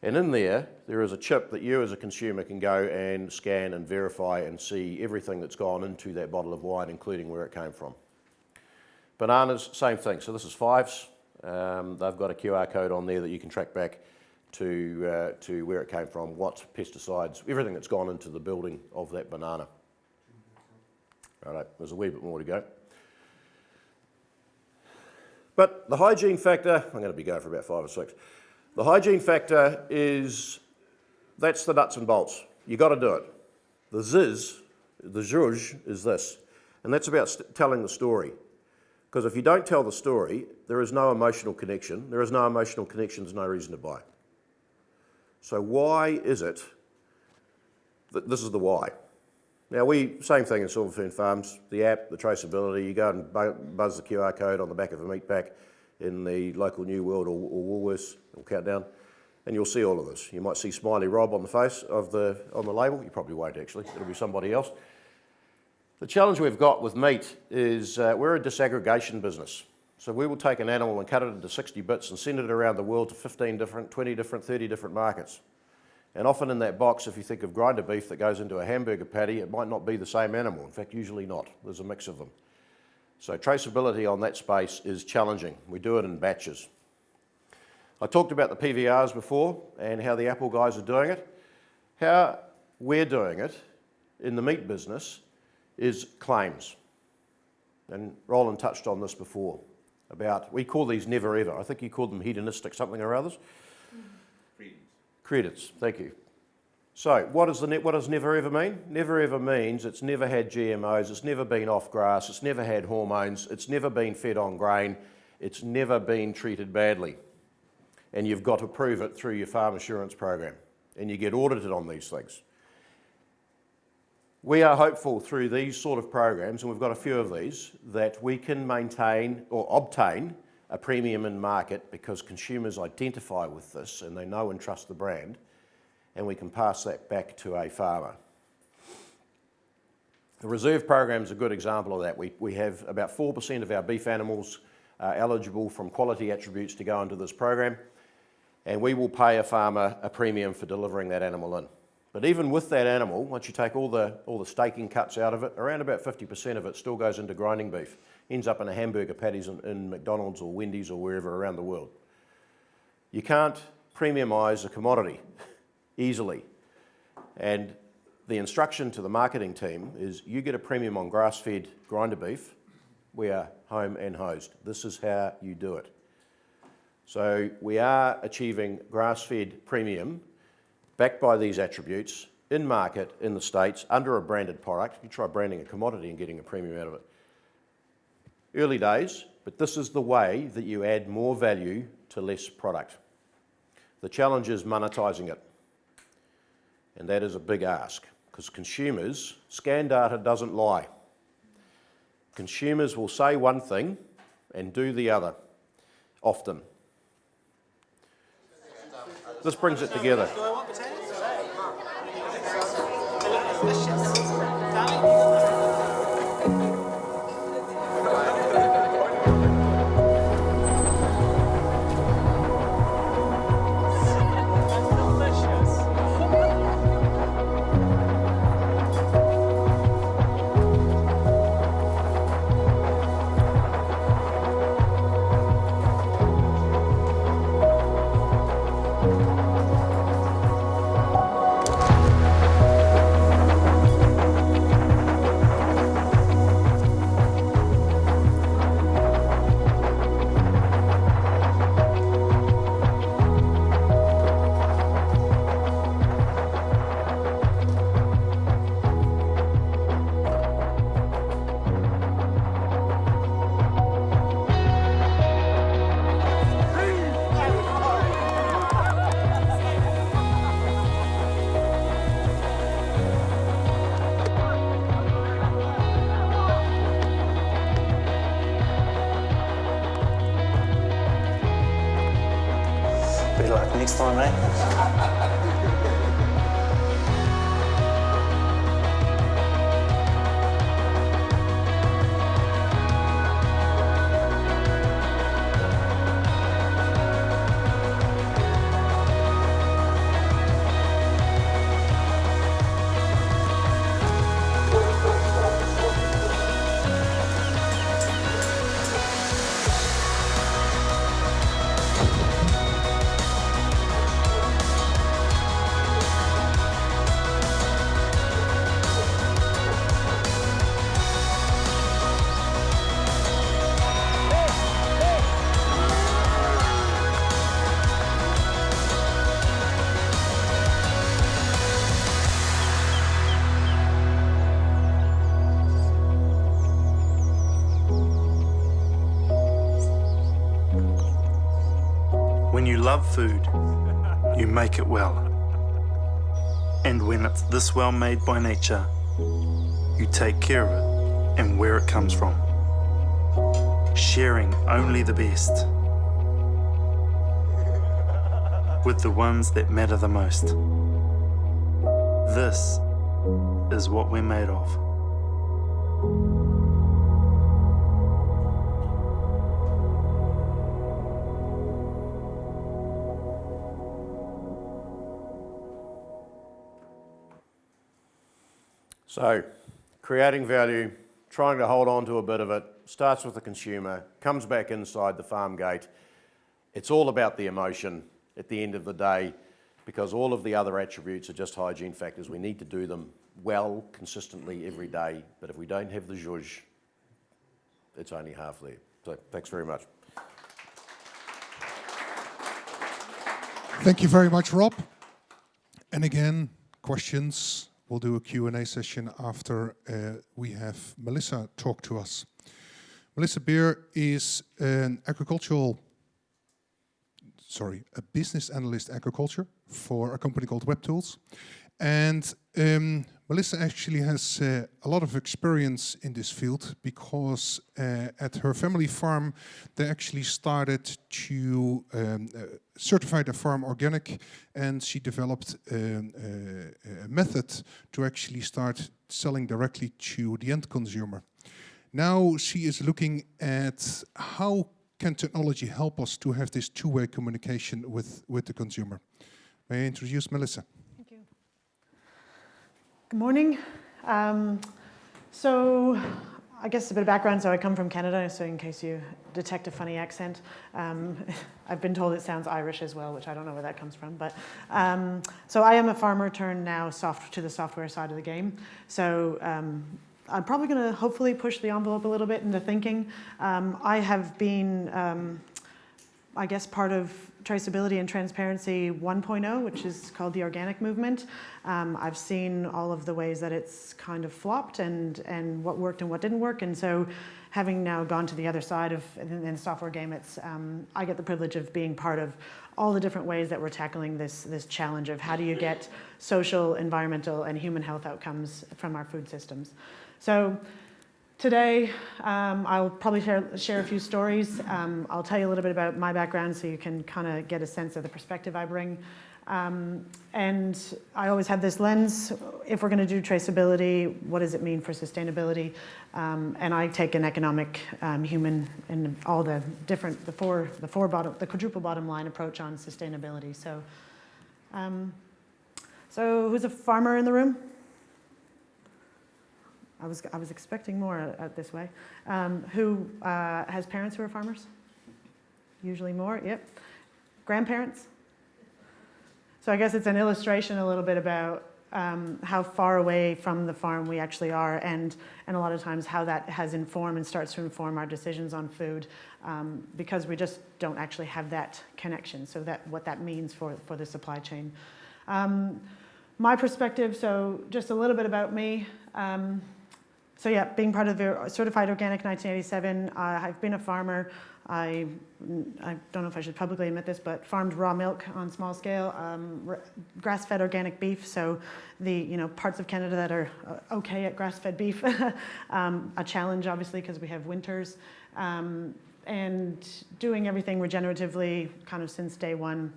And in there is a chip that you as a consumer can go and scan and verify and see everything that's gone into that bottle of wine, including where it came from. Bananas, same thing. So this is Fives. They've got a QR code on there that you can track back to where it came from, what pesticides, everything that's gone into the building of that banana. Righto, there's a wee bit more to go. But the hygiene factor, I'm going to be going for about 5 or 6. The hygiene factor that's the nuts and bolts. You got to do it. The zhuzh is this, and that's about telling the story. Because if you don't tell the story, there is no emotional connection. There is no emotional connection, there's no reason to buy. So why is it that this is the why? Now same thing in Silver Fern Farms, the app, the traceability, you go and buzz the QR code on the back of a meat pack in the local New World or Woolworths or Countdown, and you'll see all of this. You might see Smiley Rob on the face on the label. You probably won't actually, it'll be somebody else. The challenge we've got with meat is we're a disaggregation business. So we will take an animal and cut it into 60 bits and send it around the world to 15 different, 20 different, 30 different markets. And often in that box, if you think of grinder beef that goes into a hamburger patty, it might not be the same animal. In fact, usually not. There's a mix of them. So traceability on that space is challenging. We do it in batches. I talked about the PVRs before and how the Apple guys are doing it. How we're doing it in the meat business is claims. And Roland touched on this before about, we call these never ever. I think he called them hedonistic something or others. Credits, thank you. So what does never ever mean? Never ever means it's never had GMOs, it's never been off grass, it's never had hormones, it's never been fed on grain, it's never been treated badly. And you've got to prove it through your farm assurance program. And you get audited on these things. We are hopeful through these sort of programs, and we've got a few of these, that we can maintain or obtain a premium in market because consumers identify with this and they know and trust the brand, and we can pass that back to a farmer. The reserve program is a good example of that. We have about 4% of our beef animals eligible from quality attributes to go into this program, and we will pay a farmer a premium for delivering that animal in. But even with that animal, once you take all the staking cuts out of it, around about 50% of it still goes into grinding beef, ends up in a hamburger patties in McDonald's or Wendy's or wherever around the world. You can't premiumise a commodity easily. And the instruction to the marketing team is you get a premium on grass-fed grinder beef, we are home and hosed. This is how you do it. So we are achieving grass-fed premium backed by these attributes in market in the States under a branded product. You try branding a commodity and getting a premium out of it. Early days, but this is the way that you add more value to less product. The challenge is monetising it. And that is a big ask because consumers, scan data doesn't lie. Consumers will say one thing and do the other, often. This brings it together. Do I want potatoes? work next time, eh? When you love food, you make it well. And when it's this well made by nature, you take care of it and where it comes from. Sharing only the best with the ones that matter the most. This is what we're made of. So, creating value, trying to hold on to a bit of it, starts with the consumer, comes back inside the farm gate. It's all about the emotion at the end of the day, because all of the other attributes are just hygiene factors. We need to do them well, consistently every day, but if we don't have the zhuzh, it's only half there. So, thanks very much. Thank you very much, Rob. And again, questions. We'll do a Q&A session after we have Melissa talk to us. Melissa Beer is a business analyst agriculture for a company called WebTools. And Melissa actually has a lot of experience in this field because at her family farm, they actually started to certify the farm organic, and she developed a method to actually start selling directly to the end consumer. Now she is looking at how can technology help us to have this two-way communication with the consumer. May I introduce Melissa? Thank you. Good morning. So I guess a bit of background. So I come from Canada, so in case you detect a funny accent. I've been told it sounds Irish as well, which I don't know where that comes from. But so I am a farmer turned now to the software side of the game. So I'm probably going to hopefully push the envelope a little bit into thinking. I have been, I guess, part of Traceability and Transparency 1.0, which is called the organic movement. I've seen all of the ways that it's kind of flopped and what worked and what didn't work. And so having now gone to the other side of in the software game, it's I get the privilege of being part of all the different ways that we're tackling this challenge of how do you get social, environmental, and human health outcomes from our food systems. So today, I'll probably share a few stories. I'll tell you a little bit about my background so you can kind of get a sense of the perspective I bring. And I always have this lens. If we're going to do traceability, what does it mean for sustainability? And I take an economic, human, and all the different, the quadruple bottom line approach on sustainability. So, so who's a farmer in the room? I was expecting more this way. Who has parents who are farmers? Usually more, yep. Grandparents? So I guess it's an illustration a little bit about how far away from the farm we actually are, and a lot of times how that has informed and starts to inform our decisions on food, because we just don't actually have that connection, so that what that means for the supply chain. My perspective, so just a little bit about me. So yeah, being part of the Certified Organic 1987, I've been a farmer. I don't know if I should publicly admit this, but farmed raw milk on small scale, grass-fed organic beef. So the parts of Canada that are okay at grass-fed beef, a challenge obviously because we have winters, and doing everything regeneratively kind of since day one.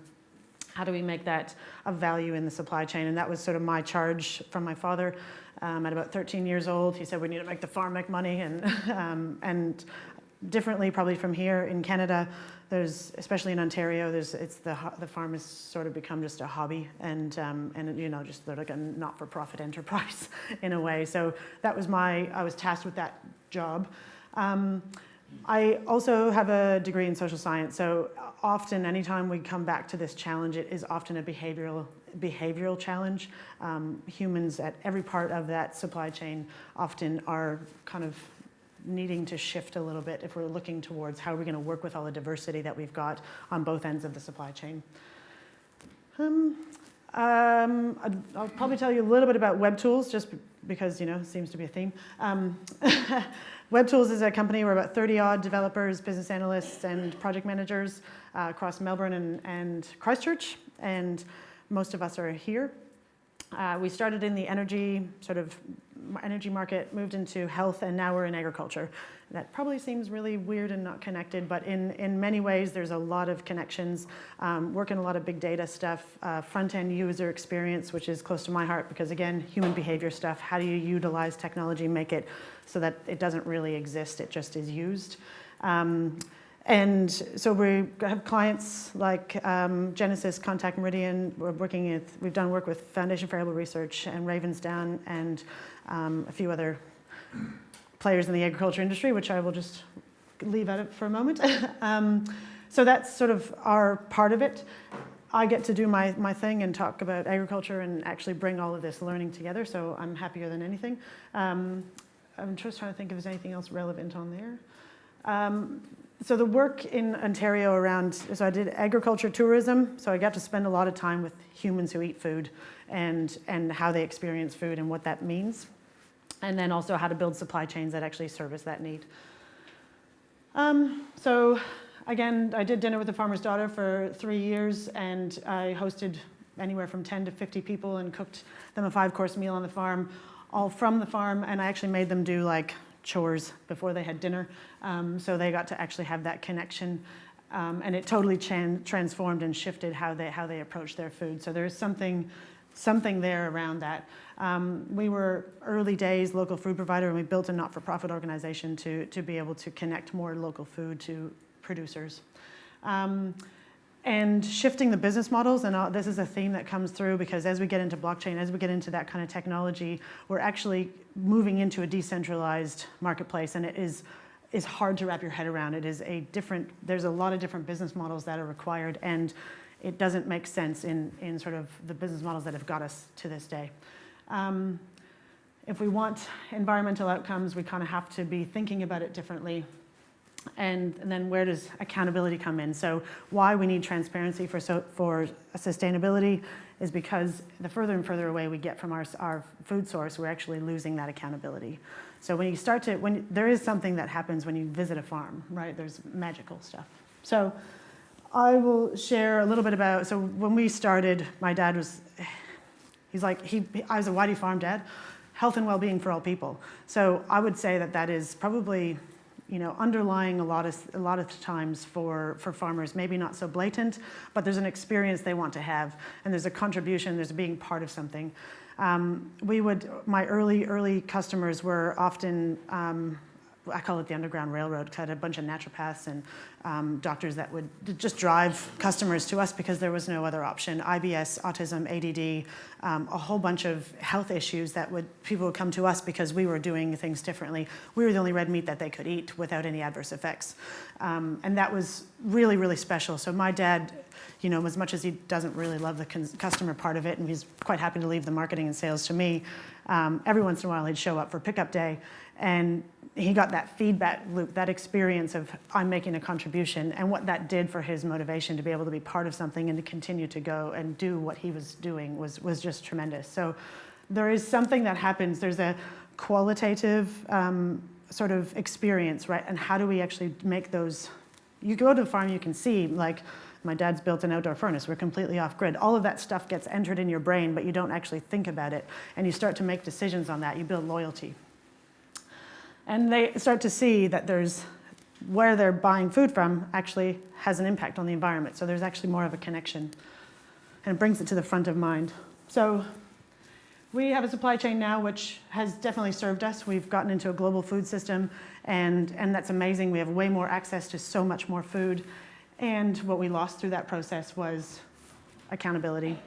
How do we make that of value in the supply chain? And that was sort of my charge from my father. At about 13 years old, he said we need to make the farm make money, and differently probably from here in Canada, there's, especially in Ontario, the farm has sort of become just a hobby and you know, just like a not-for-profit enterprise in a way. So that was I was tasked with that job. I also have a degree in social science, so often anytime we come back to this challenge, it is often a behavioral challenge. Humans at every part of that supply chain often are kind of needing to shift a little bit if we're looking towards how we're going to work with all the diversity that we've got on both ends of the supply chain. I'll probably tell you a little bit about Web Tools, just because, you know, it seems to be a theme. Web Tools is a company. We're about 30-odd developers, business analysts, and project managers across Melbourne and Christchurch, and most of us are here. We started in the energy market, moved into health, and now we're in agriculture. That probably seems really weird and not connected, but in many ways there's a lot of connections. Working a lot of big data stuff, front-end user experience, which is close to my heart because, again, human behavior stuff. How do you utilize technology, make it so that it doesn't really exist, it just is used. And so we have clients like Genesis, Contact Meridian. We've done work with Foundation for Arable Research and Ravensdown and a few other players in the agriculture industry, which I will just leave out of for a moment. So that's sort of our part of it. I get to do my thing and talk about agriculture and actually bring all of this learning together, so I'm happier than anything. I'm just trying to think if there's anything else relevant on there. So the work in Ontario so I did agriculture tourism, so I got to spend a lot of time with humans who eat food and how they experience food and what that means. And then also how to build supply chains that actually service that need. So again, I did Dinner with the Farmer's Daughter for 3 years, and I hosted anywhere from 10 to 50 people and cooked them a 5-course meal on the farm, all from the farm, and I actually made them do like chores before they had dinner, so they got to actually have that connection, and it totally transformed and shifted how they approach their food. So there's something there around that. We were early days local food provider, and we built a not-for-profit organization to be able to connect more local food to producers. And shifting the business models, and this is a theme that comes through because as we get into blockchain, as we get into that kind of technology, we're actually moving into a decentralized marketplace, and it is hard to wrap your head around. There's a lot of different business models that are required, and it doesn't make sense in sort of the business models that have got us to this day. If we want environmental outcomes, we kind of have to be thinking about it differently. And then where does accountability come in? So why we need transparency for sustainability is because the further and further away we get from our food source, we're actually losing that accountability. So when there is something that happens when you visit a farm, right? There's magical stuff. So I will share a little bit about, so when we started, my dad was, I was a why do you farm dad? Health and well-being for all people. So I would say that is probably, you know, underlying a lot of times for farmers, maybe not so blatant, but there's an experience they want to have, and there's a contribution, there's being part of something. My early customers were often, I call it the Underground Railroad, because I had a bunch of naturopaths and doctors that would just drive customers to us because there was no other option. IBS, autism, ADD, a whole bunch of health issues people would come to us because we were doing things differently. We were the only red meat that they could eat without any adverse effects. And that was really, really special. So my dad, you know, as much as he doesn't really love the customer part of it, and he's quite happy to leave the marketing and sales to me, every once in a while he'd show up for pickup day, and he got that feedback loop, that experience of I'm making a contribution, and what that did for his motivation to be able to be part of something and to continue to go and do what he was doing was just tremendous. So there is something that happens. There's a qualitative sort of experience, right? And how do we actually make those? You go to the farm, you can see, like, my dad's built an outdoor furnace. We're completely off grid. All of that stuff gets entered in your brain, but you don't actually think about it. And you start to make decisions on that. You build loyalty. And they start to see that where they're buying food from actually has an impact on the environment. So there's actually more of a connection. and it brings it to the front of mind. So we have a supply chain now which has definitely served us. We've gotten into a global food system, and that's amazing. We have way more access to so much more food. And what we lost through that process was accountability.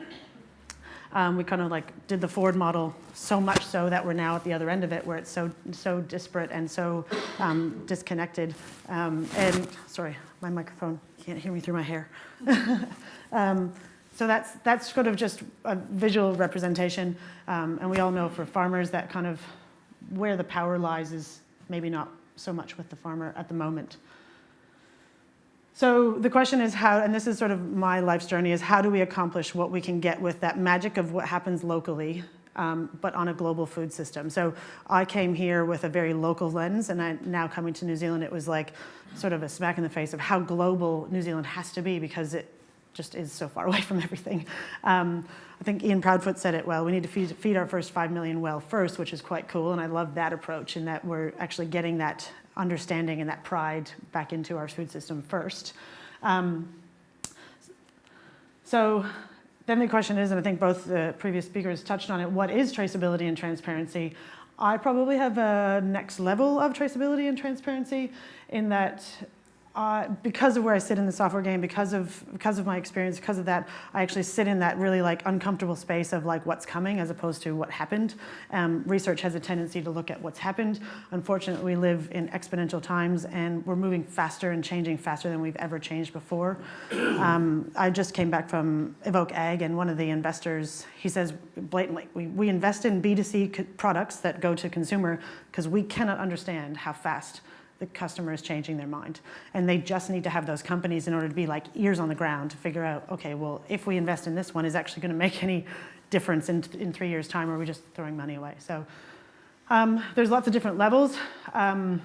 We kind of like did the Ford model so much so that we're now at the other end of it, where it's so disparate and so disconnected. And sorry, my microphone can't hear me through my hair. So that's sort of just a visual representation. And we all know for farmers that kind of where the power lies is maybe not so much with the farmer at the moment. So the question is how, and this is sort of my life's journey, is how do we accomplish what we can get with that magic of what happens locally, but on a global food system. So I came here with a very local lens, and now coming to New Zealand, it was like sort of a smack in the face of how global New Zealand has to be because it just is so far away from everything. I think Ian Proudfoot said it well, we need to feed our first 5 million well first, which is quite cool, and I love that approach in that we're actually getting that understanding and that pride back into our food system first. So then the question is, and I think both the previous speakers touched on it, what is traceability and transparency? I probably have a next level of traceability and transparency in that because of where I sit in the software game, because of my experience, because of that, I actually sit in that really like uncomfortable space of like what's coming as opposed to what happened. Research has a tendency to look at what's happened. Unfortunately, we live in exponential times and we're moving faster and changing faster than we've ever changed before. I just came back from Evoke Ag, and one of the investors, he says blatantly, we invest in B2C products that go to consumer because we cannot understand how fast the customer is changing their mind. And they just need to have those companies in order to be like ears on the ground to figure out, okay, well, if we invest in this one, is actually going to make any difference in 3 years' time, or are we just throwing money away? So there's lots of different levels. Kind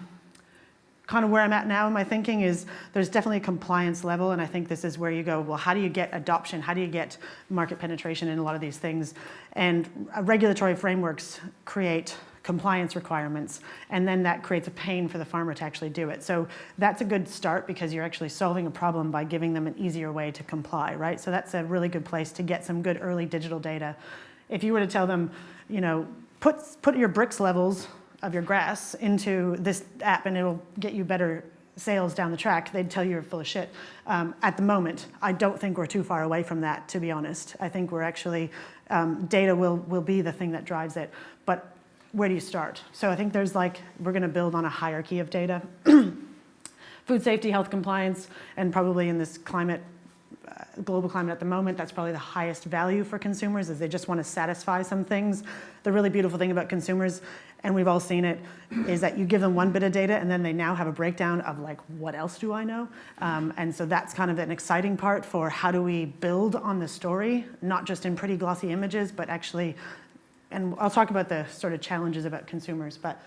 of where I'm at now in my thinking is there's definitely a compliance level, and I think this is where you go, well, how do you get adoption? How do you get market penetration in a lot of these things? And regulatory frameworks create compliance requirements, and then that creates a pain for the farmer to actually do it. So that's a good start because you're actually solving a problem by giving them an easier way to comply, right? So that's a really good place to get some good early digital data. If you were to tell them, you know, put your bricks levels of your grass into this app and it'll get you better sales down the track, they'd tell you you're full of shit. At the moment, I don't think we're too far away from that, to be honest. I think we're actually, data will be the thing that drives it. But where do you start? So I think there's like, we're going to build on a hierarchy of data. Food safety, health compliance, and probably in this climate, global climate at the moment, that's probably the highest value for consumers, is they just want to satisfy some things. The really beautiful thing about consumers, and we've all seen it, is that you give them one bit of data and then they now have a breakdown of like, what else do I know? And so that's kind of an exciting part for how do we build on the story, not just in pretty glossy images, but actually, and I'll talk about the sort of challenges about consumers, but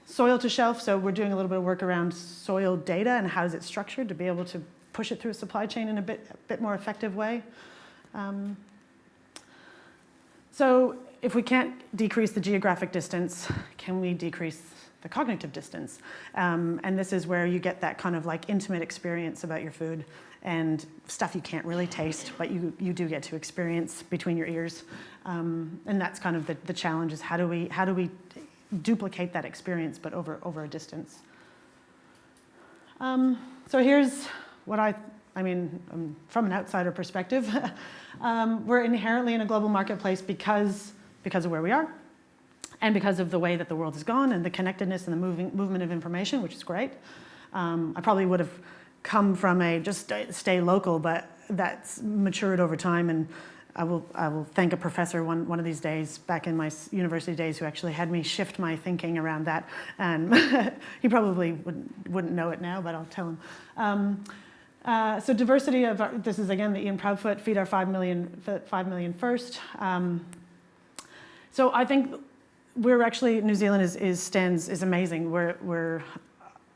soil to shelf. So we're doing a little bit of work around soil data and how is it structured to be able to push it through a supply chain in a bit more effective way. So if we can't decrease the geographic distance, can we decrease the cognitive distance? And this is where you get that kind of like intimate experience about your food and stuff you can't really taste, but you do get to experience between your ears. And that's kind of the challenge, is how do we duplicate that experience, but over a distance? So here's what I mean, from an outsider perspective, we're inherently in a global marketplace because of where we are, and because of the way that the world has gone and the connectedness and the movement of information, which is great. I probably would have come from a just stay local, but that's matured over time, and I will thank a professor one of these days back in my university days who actually had me shift my thinking around that, and he probably wouldn't know it now, but I'll tell him. So diversity of this is again the Ian Proudfoot, feed our 5 million first. So I think we're actually, New Zealand is amazing. We're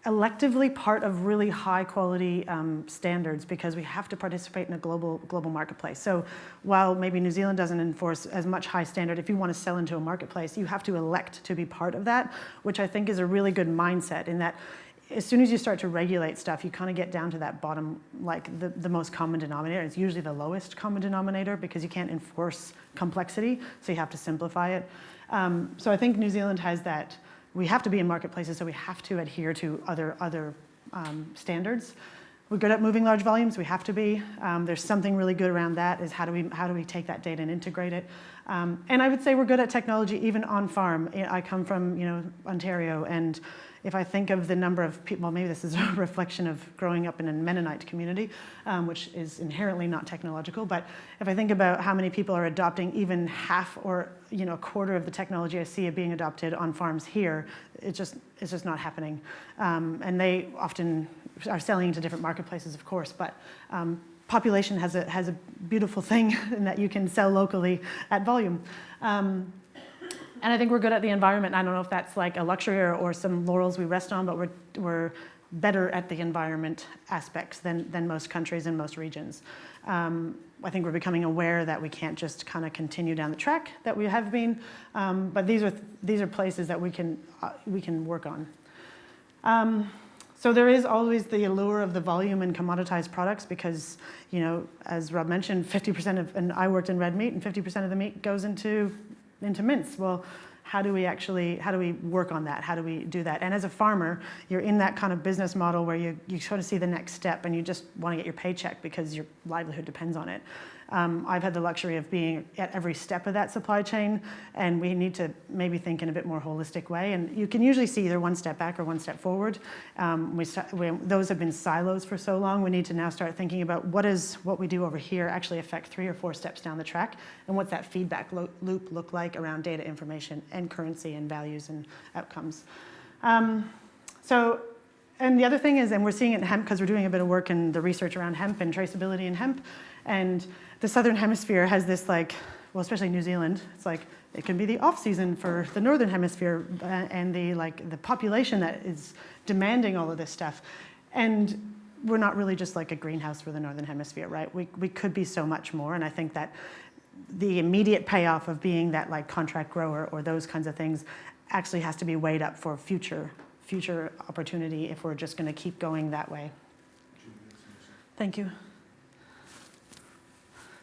electively part of really high quality standards because we have to participate in a global marketplace. So while maybe New Zealand doesn't enforce as much high standard, if you want to sell into a marketplace, you have to elect to be part of that, which I think is a really good mindset, in that as soon as you start to regulate stuff, you kind of get down to that bottom, like the most common denominator. It's usually the lowest common denominator because you can't enforce complexity, so you have to simplify it. So I think New Zealand has that. We have to be in marketplaces, so we have to adhere to other standards. We're good at moving large volumes. We have to be. There's something really good around that. Is how do we take that data and integrate it? And I would say we're good at technology even on farm. I come from Ontario, and if I think of the number of people, well, maybe this is a reflection of growing up in a Mennonite community, which is inherently not technological. But if I think about how many people are adopting even half or a quarter of the technology I see being adopted on farms here, it's just not happening. And they often are selling into different marketplaces, of course, but population has a beautiful thing in that you can sell locally at volume. And I think we're good at the environment. I don't know if that's like a luxury or some laurels we rest on, but we're better at the environment aspects than most countries and most regions. I think we're becoming aware that we can't just kind of continue down the track that we have been, but these are places that we can work on. So there is always the allure of the volume and commoditized products because, as Rob mentioned, 50% and I worked in red meat, and 50% of the meat goes into mince. Well, how do we work on that? How do we do that? And as a farmer, you're in that kind of business model where you sort of see the next step and you just want to get your paycheck because your livelihood depends on it. I've had the luxury of being at every step of that supply chain, and we need to maybe think in a bit more holistic way. And you can usually see either one step back or one step forward. Those have been silos for so long. We need to now start thinking about what we do over here actually affect 3 or 4 steps down the track, and what's that feedback loop look like around data, information, and currency, and values and outcomes. And the other thing is, and we're seeing it in hemp because we're doing a bit of work in the research around hemp and traceability in hemp, and the Southern Hemisphere has this especially New Zealand, it's like it can be the off season for the Northern Hemisphere and the population that is demanding all of this stuff. And we're not really just like a greenhouse for the Northern Hemisphere, right? We could be so much more, and I think that the immediate payoff of being that contract grower or those kinds of things actually has to be weighed up for future opportunity if we're just going to keep going that way. Thank you.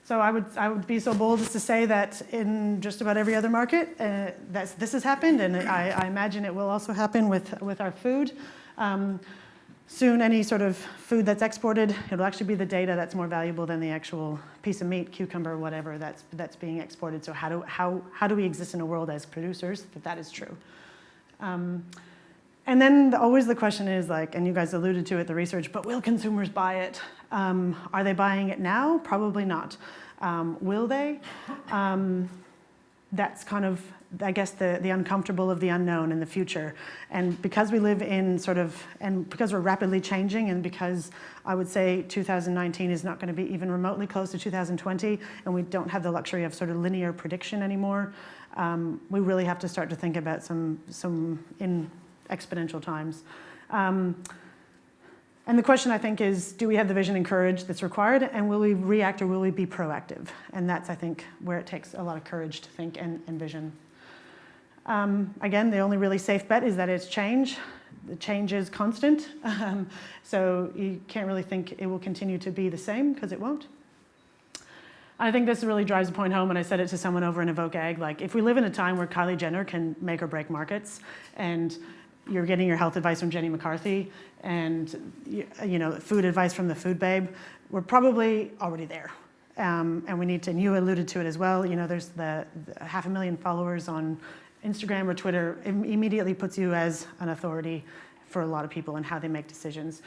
So I would be so bold as to say that in just about every other market, this has happened, and I imagine it will also happen with our food. Soon, any sort of food that's exported, it'll actually be the data that's more valuable than the actual piece of meat, cucumber, whatever that's being exported. So how do we exist in a world as producers that is true? And then always the question is and you guys alluded to it, the research, but will consumers buy it? Are they buying it now? Probably not. Will they? That's kind of, I guess, the uncomfortable of the unknown in the future. And because we live in and because we're rapidly changing, and because I would say 2019 is not going to be even remotely close to 2020, and we don't have the luxury of linear prediction anymore, we really have to start to think about some in exponential times. And the question, I think, is, do we have the vision and courage that's required, and will we react or will we be proactive? And that's, I think, where it takes a lot of courage to think and vision. Again, the only really safe bet is that it's change. The change is constant, so you can't really think it will continue to be the same, because it won't. I think this really drives the point home, and I said it to someone over in Evoke Ag, if we live in a time where Kylie Jenner can make or break markets, and you're getting your health advice from Jenny McCarthy, and food advice from the Food Babe, we're probably already there. And we need to, and you alluded to it as well, there's the 500,000 followers on Instagram or Twitter immediately puts you as an authority for a lot of people and how they make decisions.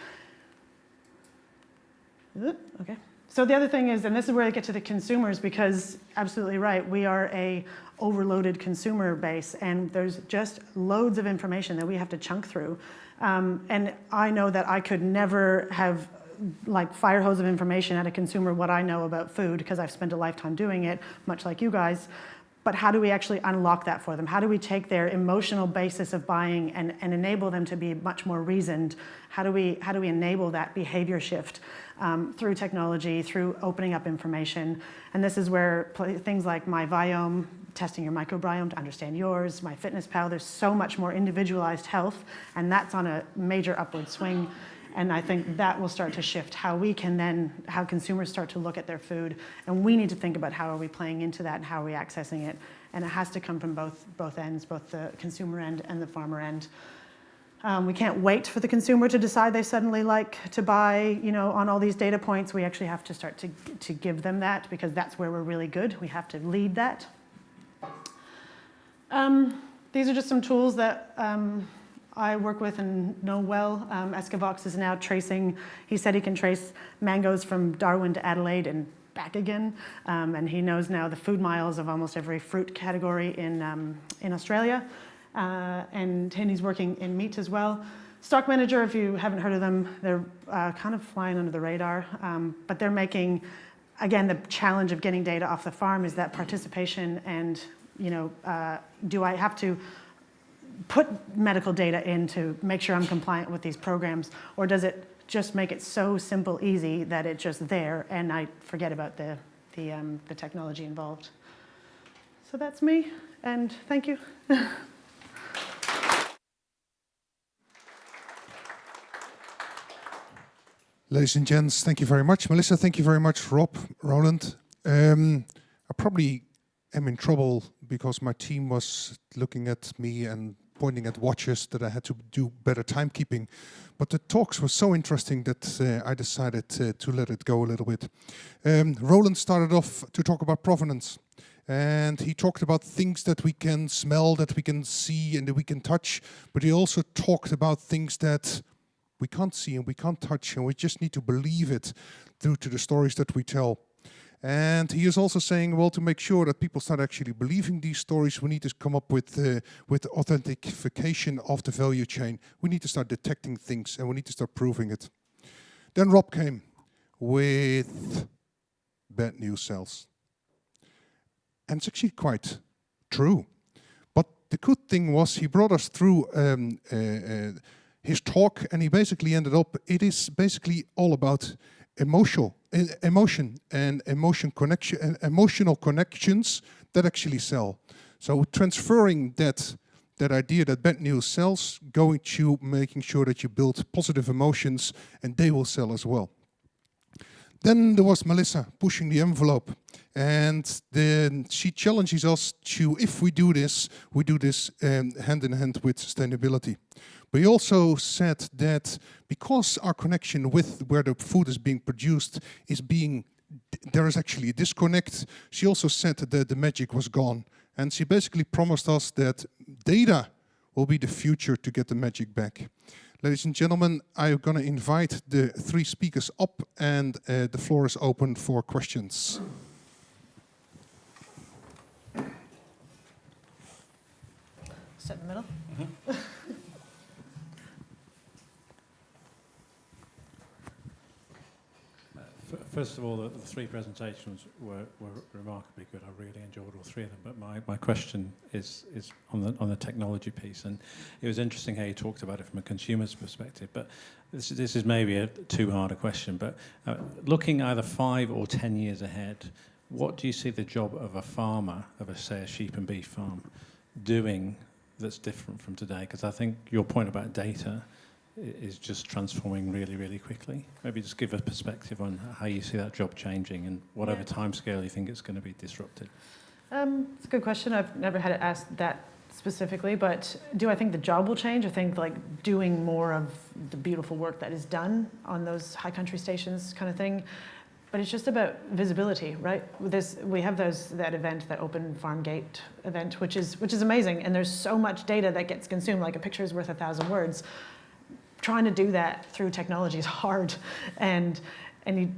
Okay. So the other thing is, and this is where I get to the consumers, because absolutely right, we are a overloaded consumer base, and there's just loads of information that we have to chunk through. And I know that I could never have fire hose of information at a consumer what I know about food, because I've spent a lifetime doing it, much like you guys. But how do we actually unlock that for them? How do we take their emotional basis of buying and enable them to be much more reasoned? How do we enable that behavior shift through technology, through opening up information? And this is where things like My Viome, testing your microbiome to understand yours, MyFitnessPal. There's so much more individualized health, and that's on a major upward swing. And I think that will start to shift how consumers start to look at their food. And we need to think about how are we playing into that and how are we accessing it. And it has to come from both ends, both the consumer end and the farmer end. We can't wait for the consumer to decide they suddenly like to buy, on all these data points. We actually have to start to give them that, because that's where we're really good. We have to lead that. These are just some tools that I work with and know well. Escavox is now tracing, he said he can trace mangoes from Darwin to Adelaide and back again. And he knows now the food miles of almost every fruit category in Australia. And he's working in meat as well. Stock Manager, if you haven't heard of them, they're kind of flying under the radar. But they're making, again, the challenge of getting data off the farm is that participation and, do I have to put medical data in to make sure I'm compliant with these programs, or does it just make it so simple, easy that it's just there and I forget about the technology involved? So that's me, and thank you. Ladies and gents, thank you very much. Melissa, thank you very much. Rob, Roland. I probably am in trouble because my team was looking at me and pointing at watches that I had to do better timekeeping. But the talks were so interesting that I decided to let it go a little bit. Roland started off to talk about provenance. And he talked about things that we can smell, that we can see, and that we can touch. But he also talked about things that we can't see and we can't touch, and we just need to believe it due to the stories that we tell. And he is also saying, well, to make sure that people start actually believing these stories, we need to come up with authentication of the value chain. We need to start detecting things, and we need to start proving it. Then Rob came with bad news cells. And it's actually quite true. But the good thing was he brought us through his talk, and he basically ended up, it is basically all about emotion and connection and emotional connections that actually sell. So transferring that idea that bad news sells, going to making sure that you build positive emotions, and they will sell as well. Then there was Melissa pushing the envelope, and then she challenges us to, if we do this hand in hand with sustainability. But he also said that because our connection with where the food is being produced there is actually a disconnect. She also said that the magic was gone. And she basically promised us that data will be the future to get the magic back. Ladies and gentlemen, I'm going to invite the three speakers up, and the floor is open for questions. Sit in the middle. Mm-hmm. First of all, the three presentations were remarkably good. I really enjoyed all three of them. But my question is on the technology piece, and it was interesting how you talked about it from a consumer's perspective. But this is maybe a too hard a question. But looking either 5 or 10 years ahead, what do you see the job of a farmer, say a sheep and beef farm, doing that's different from today? Because I think your point about data is just transforming really, really quickly. Maybe just give a perspective on how you see that job changing and whatever timescale you think it's going to be disrupted. It's a good question. I've never had it asked that specifically, but do I think the job will change? I think like doing more of the beautiful work that is done on those high country stations kind of thing. But it's just about visibility, right? We have that event, that Open Farm Gate event, which is amazing, and there's so much data that gets consumed. Like a picture is worth 1,000 words. Trying to do that through technology is hard, and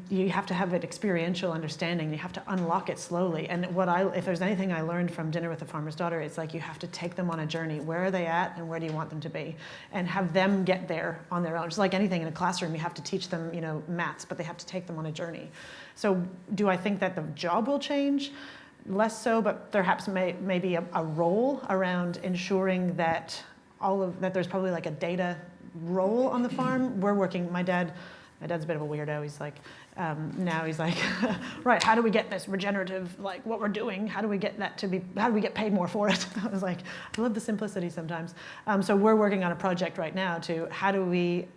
you have to have an experiential understanding. You have to unlock it slowly. And if there's anything I learned from Dinner with the Farmer's Daughter, it's like you have to take them on a journey. Where are they at, and where do you want them to be? And have them get there on their own. Just like anything in a classroom, you have to teach them, maths, but they have to take them on a journey. So do I think that the job will change? Less so, but perhaps maybe a role around ensuring that that there's probably like a data role on the farm. My dad My dad's a bit of a weirdo. He's like, now he's like, right, how do we get this regenerative, like what we're doing, how do we get that to be, how do we get paid more for it? I was like, I love the simplicity sometimes. So we're working on a project right now to how do we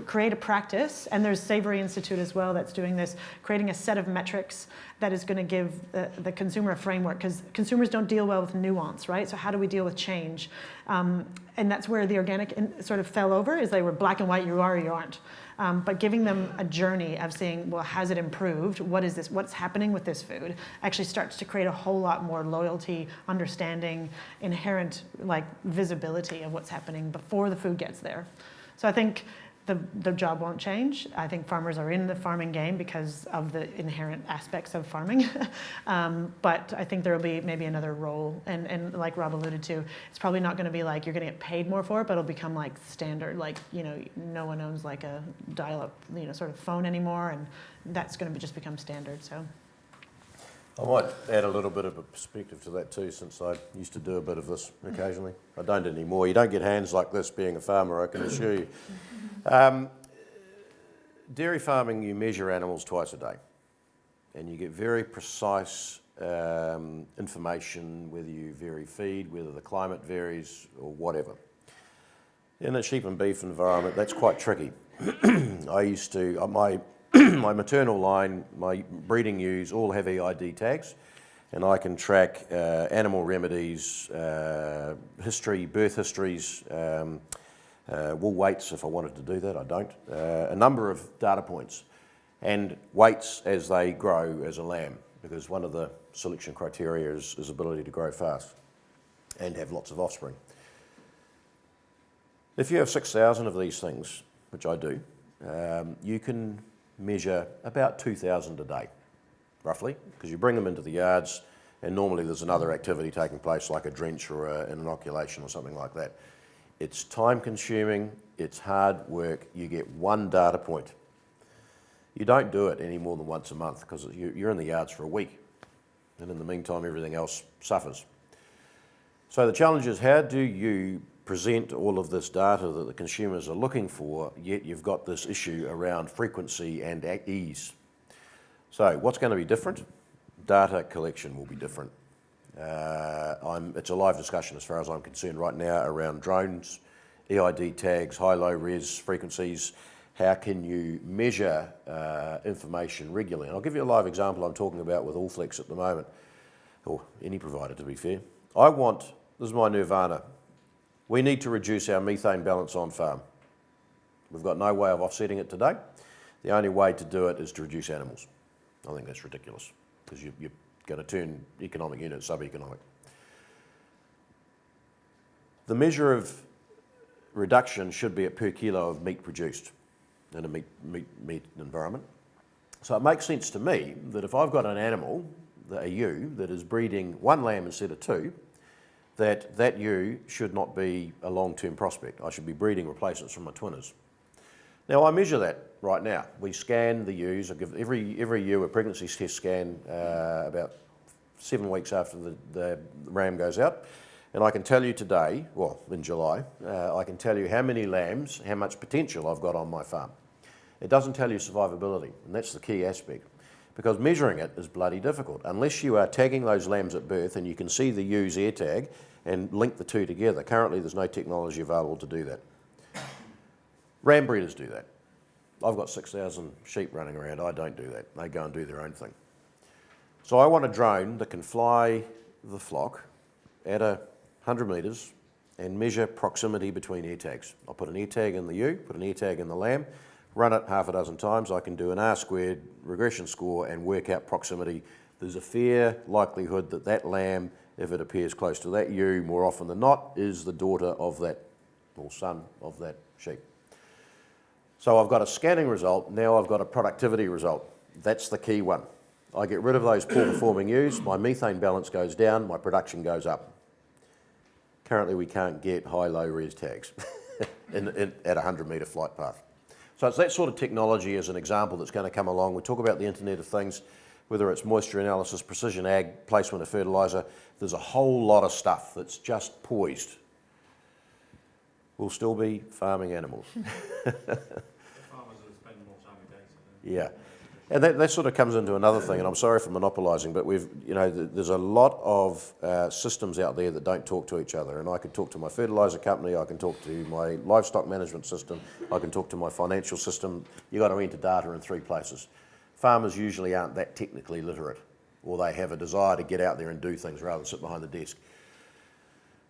create a practice, and there's Savory Institute as well that's doing this, creating a set of metrics that is going to give the consumer a framework, because consumers don't deal well with nuance, right? So how do we deal with change? And that's where the organic sort of fell over, is they were black and white, you are or you aren't. But giving them a journey of seeing, well, has it improved? What is this? What's happening with this food? Actually starts to create a whole lot more loyalty, understanding, inherent like visibility of what's happening before the food gets there. So I think the job won't change. I think farmers are in the farming game because of the inherent aspects of farming. But I think there will be maybe another role. And like Rob alluded to, it's probably not going to be like you're going to get paid more for it, but it'll become like standard. Like, you know, no one owns like a dial-up, you know, sort of phone anymore. And that's going to just become standard. So. I might add a little bit of a perspective to that too, since I used to do a bit of this occasionally. I don't anymore. You don't get hands like this being a farmer, I can assure you. Dairy farming, you measure animals twice a day, and you get very precise information, whether you vary feed, whether the climate varies, or whatever. In a sheep and beef environment, that's quite tricky. I used to, my maternal line, my breeding ewes all have EID tags, and I can track animal remedies, history, birth histories, wool weights if I wanted to do that, I don't. A number of data points, and weights as they grow as a lamb, because one of the selection criteria is ability to grow fast and have lots of offspring. If you have 6,000 of these things, which I do, you can measure about 2,000 a day, roughly, because you bring them into the yards, and normally there's another activity taking place, like a drench or an inoculation or something like that. It's time consuming, it's hard work, you get one data point. You don't do it any more than once a month, because you're in the yards for a week, and in the meantime everything else suffers. So the challenge is, how do you present all of this data that the consumers are looking for, yet you've got this issue around frequency and ease? So what's going to be different? Data collection will be different. It's a live discussion as far as I'm concerned right now around drones, EID tags, high-low res frequencies. How can you measure information regularly? And I'll give you a live example I'm talking about with Allflex at the moment, or any provider to be fair. This is my nirvana. We need to reduce our methane balance on farm. We've got no way of offsetting it today. The only way to do it is to reduce animals. I think that's ridiculous, because you're going to turn economic units sub-economic. The measure of reduction should be at per kilo of meat produced in a meat environment. So it makes sense to me that if I've got an animal, a ewe, that is breeding one lamb instead of two, that ewe should not be a long-term prospect. I should be breeding replacements from my twinners. Now I measure that right now. We scan the ewes. I give every ewe a pregnancy test scan about 7 weeks after the ram goes out. And I can tell you today, well, in July, I can tell you how many lambs, how much potential I've got on my farm. It doesn't tell you survivability, and that's the key aspect, because measuring it is bloody difficult. Unless you are tagging those lambs at birth and you can see the ewe's air tag and link the two together. Currently, there's no technology available to do that. Ram breeders do that. I've got 6,000 sheep running around. I don't do that. They go and do their own thing. So I want a drone that can fly the flock at 100 metres and measure proximity between air tags. I'll put an air tag in the ewe, put an air tag in the lamb, run it half a dozen times. I can do an R-squared regression score and work out proximity. There's a fair likelihood that that lamb, if it appears close to that ewe, more often than not, is the daughter of that, or son of that sheep. So I've got a scanning result, now I've got a productivity result. That's the key one. I get rid of those poor performing ewes, my methane balance goes down, my production goes up. Currently we can't get high-low res tags at a 100-metre flight path. So it's that sort of technology as an example that's going to come along. We talk about the Internet of Things, whether it's moisture analysis, precision ag, placement of fertiliser. There's a whole lot of stuff that's just poised. We'll still be farming animals. Farmers will spend more time Yeah. And that sort of comes into another thing, and I'm sorry for monopolising, but there's a lot of systems out there that don't talk to each other. And I can talk to my fertiliser company, I can talk to my livestock management system, I can talk to my financial system. You've got to enter data in 3 places. Farmers usually aren't that technically literate, or they have a desire to get out there and do things rather than sit behind the desk.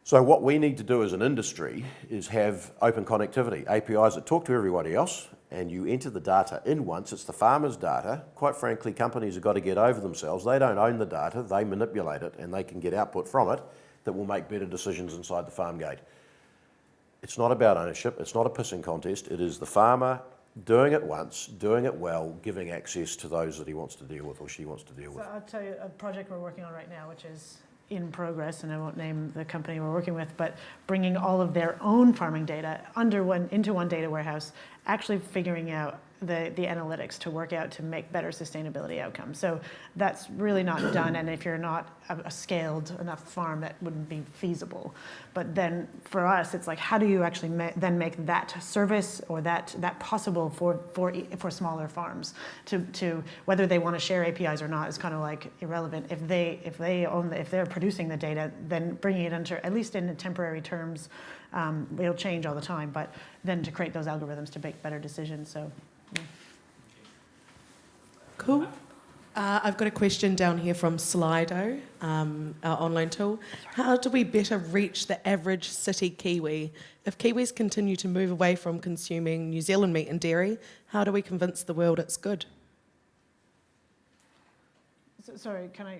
So what we need to do as an industry is have open connectivity, APIs that talk to everybody else, and you enter the data in once. It's the farmer's data. Quite frankly, companies have got to get over themselves. They don't own the data, they manipulate it, and they can get output from it that will make better decisions inside the farm gate. It's not about ownership, it's not a pissing contest, it is the farmer doing it once, doing it well, giving access to those that he wants to deal with or she wants to deal with. So I'll tell you a project we're working on right now, which is in progress, and I won't name the company we're working with, but bringing all of their own farming data into one data warehouse, actually figuring out the analytics to work out to make better sustainability outcomes. So that's really not done, and if you're not a scaled enough farm, that wouldn't be feasible. But then for us, it's like, how do you actually then make that service or that possible for smaller farms? To whether they want to share APIs or not is kind of like irrelevant. If they're producing the data, then bringing it into, at least in temporary terms, it'll change all the time. But then to create those algorithms to make better decisions. So. Yeah. Cool. I've got a question down here from Slido, our online tool. How do we better reach the average city Kiwi? If Kiwis continue to move away from consuming New Zealand meat and dairy, how do we convince the world it's good? Sorry, can I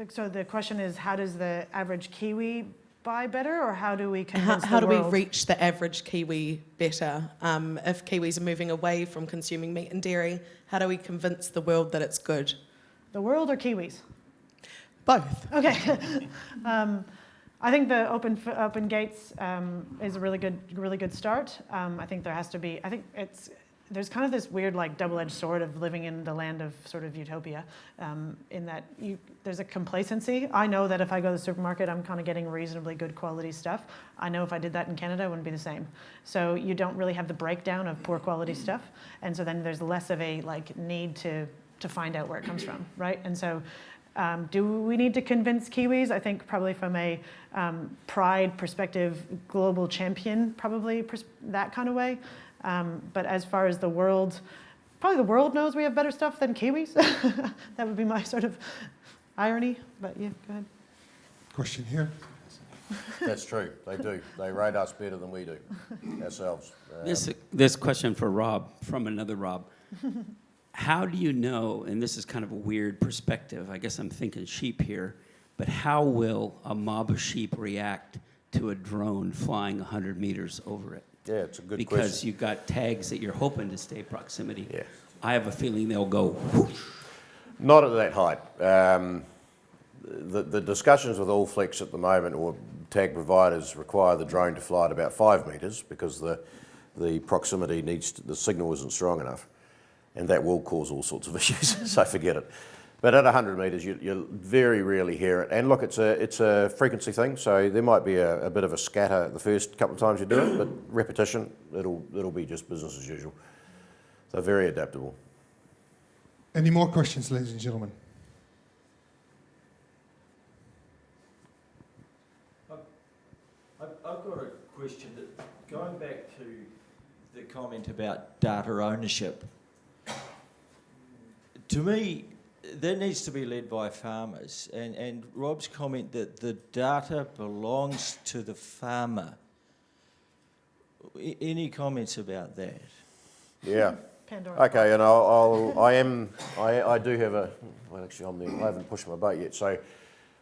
so the question is, how does the average Kiwi buy better, or how do we convince how the do world? we reach the average Kiwi better? If Kiwis are moving away from consuming meat and dairy, how do we convince the world that it's good? The world or Kiwis? Both. Okay. I think the open gates is a really good start. I think there has to be. I think there's kind of this weird like double-edged sword of living in the land of sort of utopia, in that there's a complacency. I know that if I go to the supermarket, I'm kind of getting reasonably good quality stuff. I know if I did that in Canada, it wouldn't be the same. So you don't really have the breakdown of poor quality stuff, and so then there's less of a like need to find out where it comes from, right? And so. Do we need to convince Kiwis? I think probably from a pride perspective, global champion, probably that kind of way. But as far as the world, probably the world knows we have better stuff than Kiwis. That would be my sort of irony, but yeah, go ahead. Question here. That's true, they do. They rate us better than we do ourselves. This question for Rob, from another Rob. How do you know, and this is kind of a weird perspective, I guess I'm thinking sheep here, but how will a mob of sheep react to a drone flying 100 meters over it? Yeah, it's a good question. Because you've got tags that you're hoping to stay proximity. Yeah. I have a feeling they'll go whoosh. Not at that height. The discussions with Allflex at the moment, or tag providers, require the drone to fly at about 5 metres because the proximity the signal isn't strong enough. And that will cause all sorts of issues, so forget it. But at 100 metres, you very rarely hear it. And look, it's a frequency thing, so there might be a bit of a scatter the first couple of times you do it, but repetition, it'll be just business as usual. So very adaptable. Any more questions, ladies and gentlemen? I've got a question that, going back to the comment about data ownership, to me, that needs to be led by farmers. And Rob's comment that the data belongs to the farmer. Any comments about that? Yeah. Pandora. Okay, and I do have well actually I haven't pushed my boat yet. So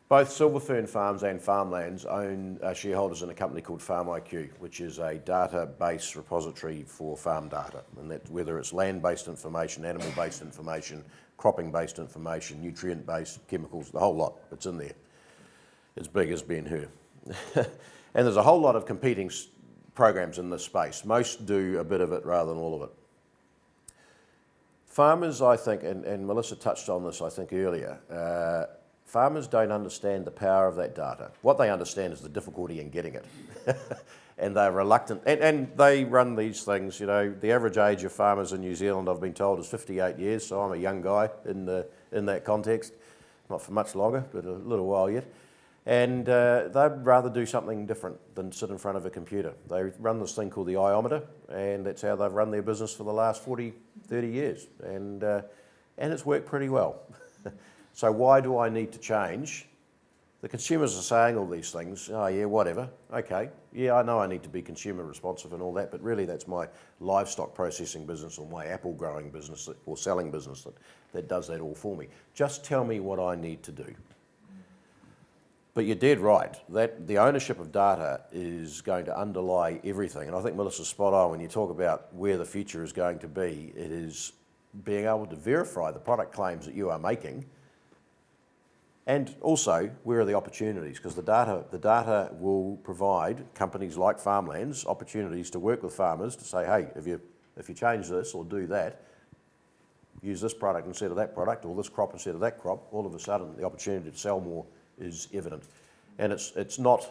both Silver Fern Farms and Farmlands own shareholders in a company called Farm IQ, which is a database repository for farm data. And that, whether it's land-based information, animal-based information, cropping-based information, nutrient-based, chemicals, the whole lot, it's in there. It's big as Ben-Hur. And there's a whole lot of competing programs in this space. Most do a bit of it rather than all of it. Farmers, I think, and Melissa touched on this, I think, earlier, farmers don't understand the power of that data. What they understand is the difficulty in getting it. and they're reluctant. And they run these things, you know, the average age of farmers in New Zealand, I've been told, is 58 years, so I'm a young guy in that context. Not for much longer, but a little while yet. And they'd rather do something different than sit in front of a computer. They run this thing called the iometer, and that's how they've run their business for the last 40, 30 years. And it's worked pretty well. So why do I need to change? The consumers are saying all these things. Oh yeah, whatever. Okay. Yeah, I know I need to be consumer responsive and all that, but really that's my livestock processing business or my apple growing business or selling business that does that all for me. Just tell me what I need to do. But you're dead right, that the ownership of data is going to underlie everything. And I think Melissa's spot on when you talk about where the future is going to be. It is being able to verify the product claims that you are making, and also where are the opportunities, because the data will provide companies like Farmlands opportunities to work with farmers to say, hey, if you change this or do that, use this product instead of that product, or this crop instead of that crop, all of a sudden the opportunity to sell more is evident. And it's not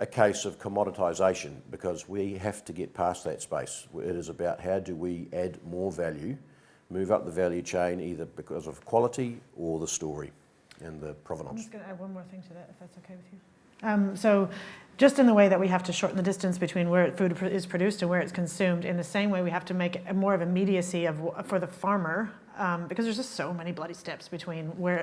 a case of commoditisation, because we have to get past that space. It is about how do we add more value, move up the value chain, either because of quality or the story and the provenance. I'm just going to add one more thing to that, if that's okay with you. So just in the way that we have to shorten the distance between where food is produced and where it's consumed, in the same way we have to make more of immediacy for the farmer, because there's just so many bloody steps between where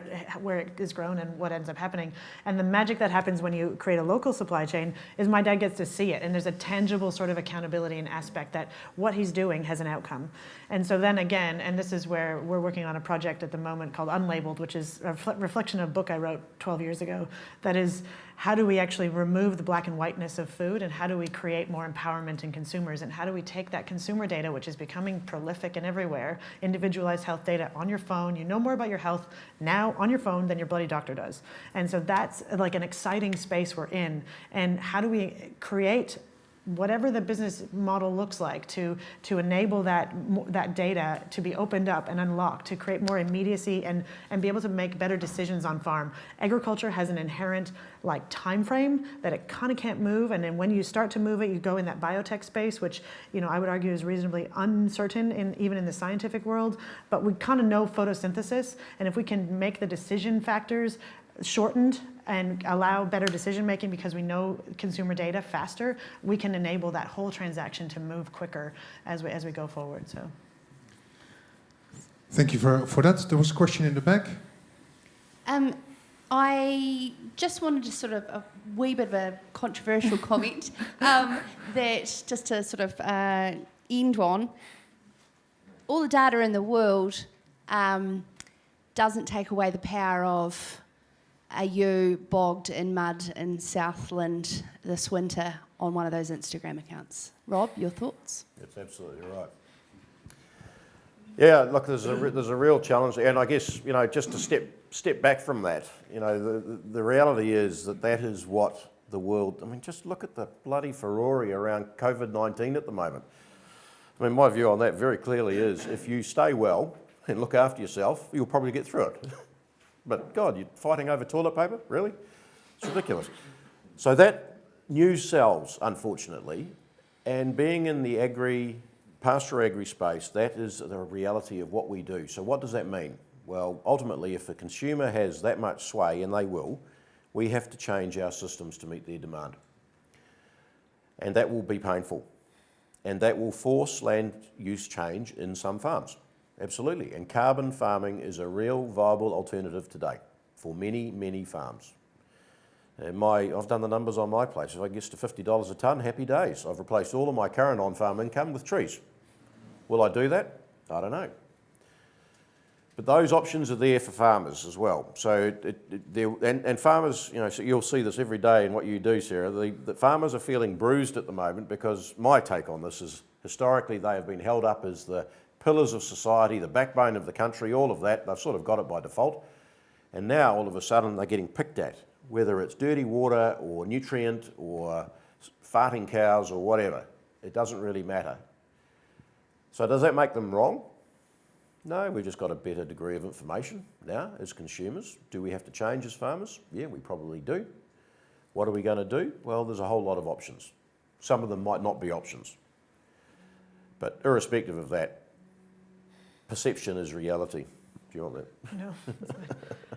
it is grown and what ends up happening. And the magic that happens when you create a local supply chain is my dad gets to see it, and there's a tangible sort of accountability and aspect that what he's doing has an outcome. And so then again, and this is where we're working on a project at the moment called Unlabeled, which is a reflection of a book I wrote 12 years ago, that is, how do we actually remove the black and whiteness of food, and how do we create more empowerment in consumers, and how do we take that consumer data, which is becoming prolific and everywhere, individualized health data on your phone. You know more about your health now on your phone than your bloody doctor does. And so that's like an exciting space we're in. And how do we create whatever the business model looks like to enable that data to be opened up and unlocked, to create more immediacy and be able to make better decisions on farm. Agriculture has an inherent like time frame that it kind of can't move, and then when you start to move it, you go in that biotech space, which I would argue is reasonably uncertain even in the scientific world. But we kind of know photosynthesis, and if we can make the decision factors shortened and allow better decision making because we know consumer data faster, we can enable that whole transaction to move quicker as we go forward. So, thank you for that. There was a question in the back. I just wanted to sort of a wee bit of a controversial comment that just to sort of end on. All the data in the world doesn't take away the power of you bogged in mud in Southland this winter on one of those Instagram accounts. Rob, your thoughts? That's absolutely right. Yeah, look, there's a real challenge, and I guess just to step back from that, the reality is that is what the world. I mean, just look at the bloody furore around COVID-19 at the moment. I mean, my view on that very clearly is if you stay well and look after yourself, you'll probably get through it. But God, you're fighting over toilet paper? Really? It's ridiculous. So that news sells, unfortunately, and being in the pastoral agri space, that is the reality of what we do. So what does that mean? Well, ultimately, if a consumer has that much sway, and they will, we have to change our systems to meet their demand. And that will be painful. And that will force land use change in some farms. Absolutely, and carbon farming is a real viable alternative today for many, many farms. And I've done the numbers on my place. If I get to $50 a tonne, happy days. I've replaced all of my current on-farm income with trees. Will I do that? I don't know. But those options are there for farmers as well. So, and farmers, so you'll see this every day in what you do, Sarah. The farmers are feeling bruised at the moment because my take on this is historically they have been held up as the pillars of society, the backbone of the country, all of that. They've sort of got it by default. And now, all of a sudden, they're getting picked at, whether it's dirty water or nutrient or farting cows or whatever. It doesn't really matter. So does that make them wrong? No, we've just got a better degree of information now as consumers. Do we have to change as farmers? Yeah, we probably do. What are we going to do? Well, there's a whole lot of options. Some of them might not be options. But irrespective of that, perception is reality. Do you want that? No.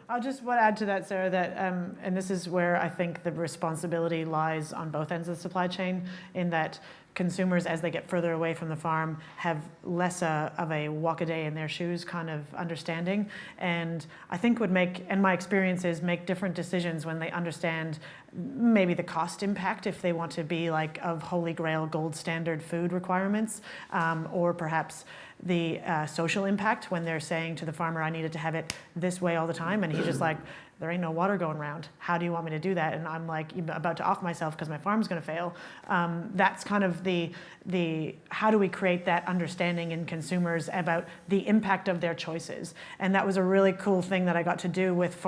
I'll just want to add to that, Sarah, that, and this is where I think the responsibility lies on both ends of the supply chain, in that consumers, as they get further away from the farm, have less of a walk a day in their shoes kind of understanding. And I think would make, and my experience is, make different decisions when they understand maybe the cost impact, if they want to be like of holy grail gold standard food requirements, or perhaps the social impact when they're saying to the farmer, I needed to have it this way all the time, and he's just like, there ain't no water going around. How do you want me to do that? And I'm like about to off myself because my farm's going to fail. That's kind of the how do we create that understanding in consumers about the impact of their choices? And that was a really cool thing that I got to do with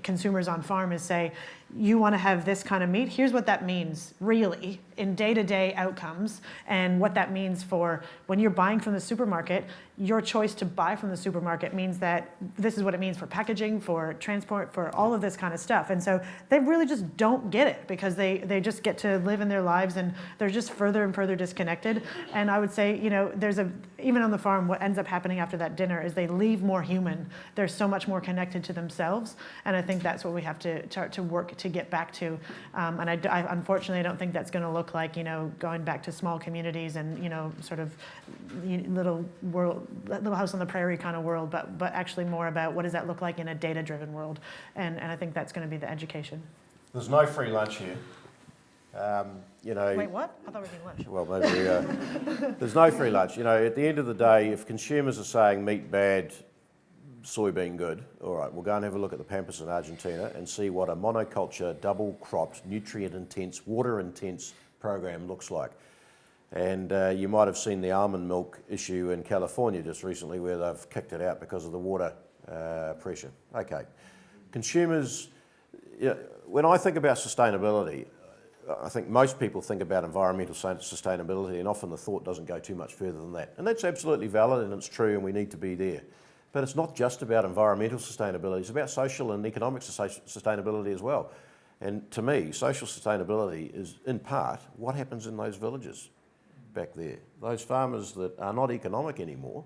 consumers on farm, is say, you want to have this kind of meat, here's what that means really in day-to-day outcomes, and what that means for when you're buying from the supermarket. Your choice to buy from the supermarket means that this is what it means for packaging, for transport, for all of this kind of stuff. And so they really just don't get it, because they just get to live in their lives and they're just further and further disconnected. And I would say, you know, even on the farm, what ends up happening after that dinner is they leave more human. They're so much more connected to themselves. And I think that's what we have to work to get back to. And I unfortunately, I don't think that's going to look like, you know, going back to small communities and, you know, sort of little house on the prairie kind of world, but actually more about what does that look like in a data-driven world. And I think that's going to be the education. There's no free lunch here. You know. Wait, what? I thought we were getting lunch. Well, maybe there's no free lunch. You know, at the end of the day, if consumers are saying meat bad, soybean good, all right, we'll go and have a look at the Pampas in Argentina and see what a monoculture, double-cropped, nutrient-intense, water-intense program looks like. And you might have seen the almond milk issue in California just recently, where they've kicked it out because of the water pressure. Okay. Consumers, you know, when I think about sustainability, I think most people think about environmental sustainability, and often the thought doesn't go too much further than that. And that's absolutely valid, and it's true, and we need to be there. But it's not just about environmental sustainability, it's about social and economic sustainability as well. And to me, social sustainability is, in part, what happens in those villages back there. Those farmers that are not economic anymore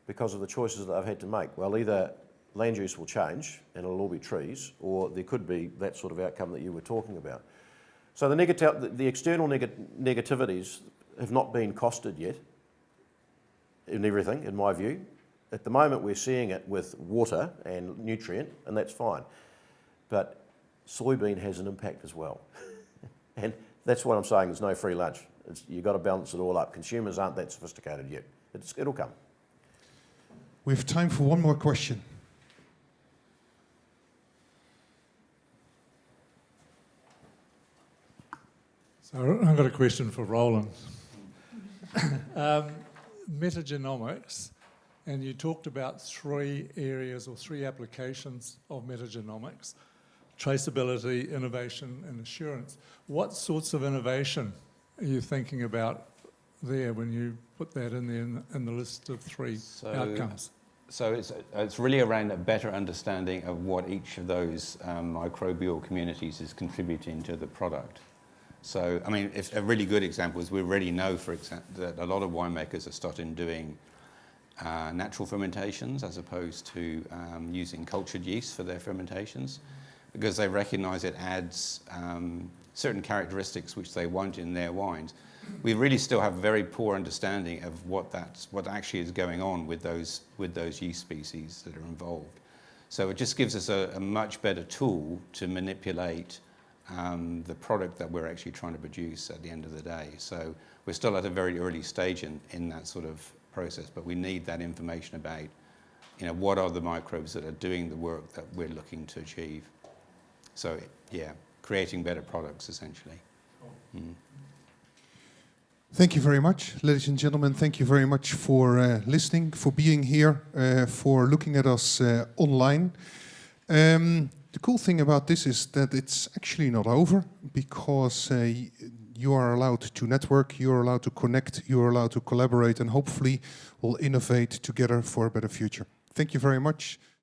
because of the choices that they've had to make. Well, either land use will change and it'll all be trees, or there could be that sort of outcome that you were talking about. So the external negativities have not been costed yet in everything, in my view. At the moment, we're seeing it with water and nutrient, and that's fine. But soybean has an impact as well. And that's what I'm saying, there's no free lunch. You've got to balance it all up. Consumers aren't that sophisticated yet. It'll come. We have time for one more question. So I've got a question for Roland. Metagenomics, and you talked about 3 areas or 3 applications of metagenomics: traceability, innovation, and assurance. What sorts of innovation are you thinking about there when you put that in there in the list of 3 outcomes? So it's really around a better understanding of what each of those microbial communities is contributing to the product. So, I mean, if a really good example is we already know, for example, that a lot of winemakers are starting doing natural fermentations as opposed to using cultured yeast for their fermentations, because they recognize it adds certain characteristics which they want in their wines. We really still have a very poor understanding of what actually is going on with those yeast species that are involved. So it just gives us a much better tool to manipulate the product that we're actually trying to produce at the end of the day. So we're still at a very early stage in that sort of process, but we need that information about, you know, what are the microbes that are doing the work that we're looking to achieve. So yeah, creating better products essentially. Mm. Thank you very much, ladies and gentlemen. Thank you very much for listening, for being here, for looking at us online. The cool thing about this is that it's actually not over, because you are allowed to network, you are allowed to connect, you are allowed to collaborate, and hopefully we'll innovate together for a better future. Thank you very much.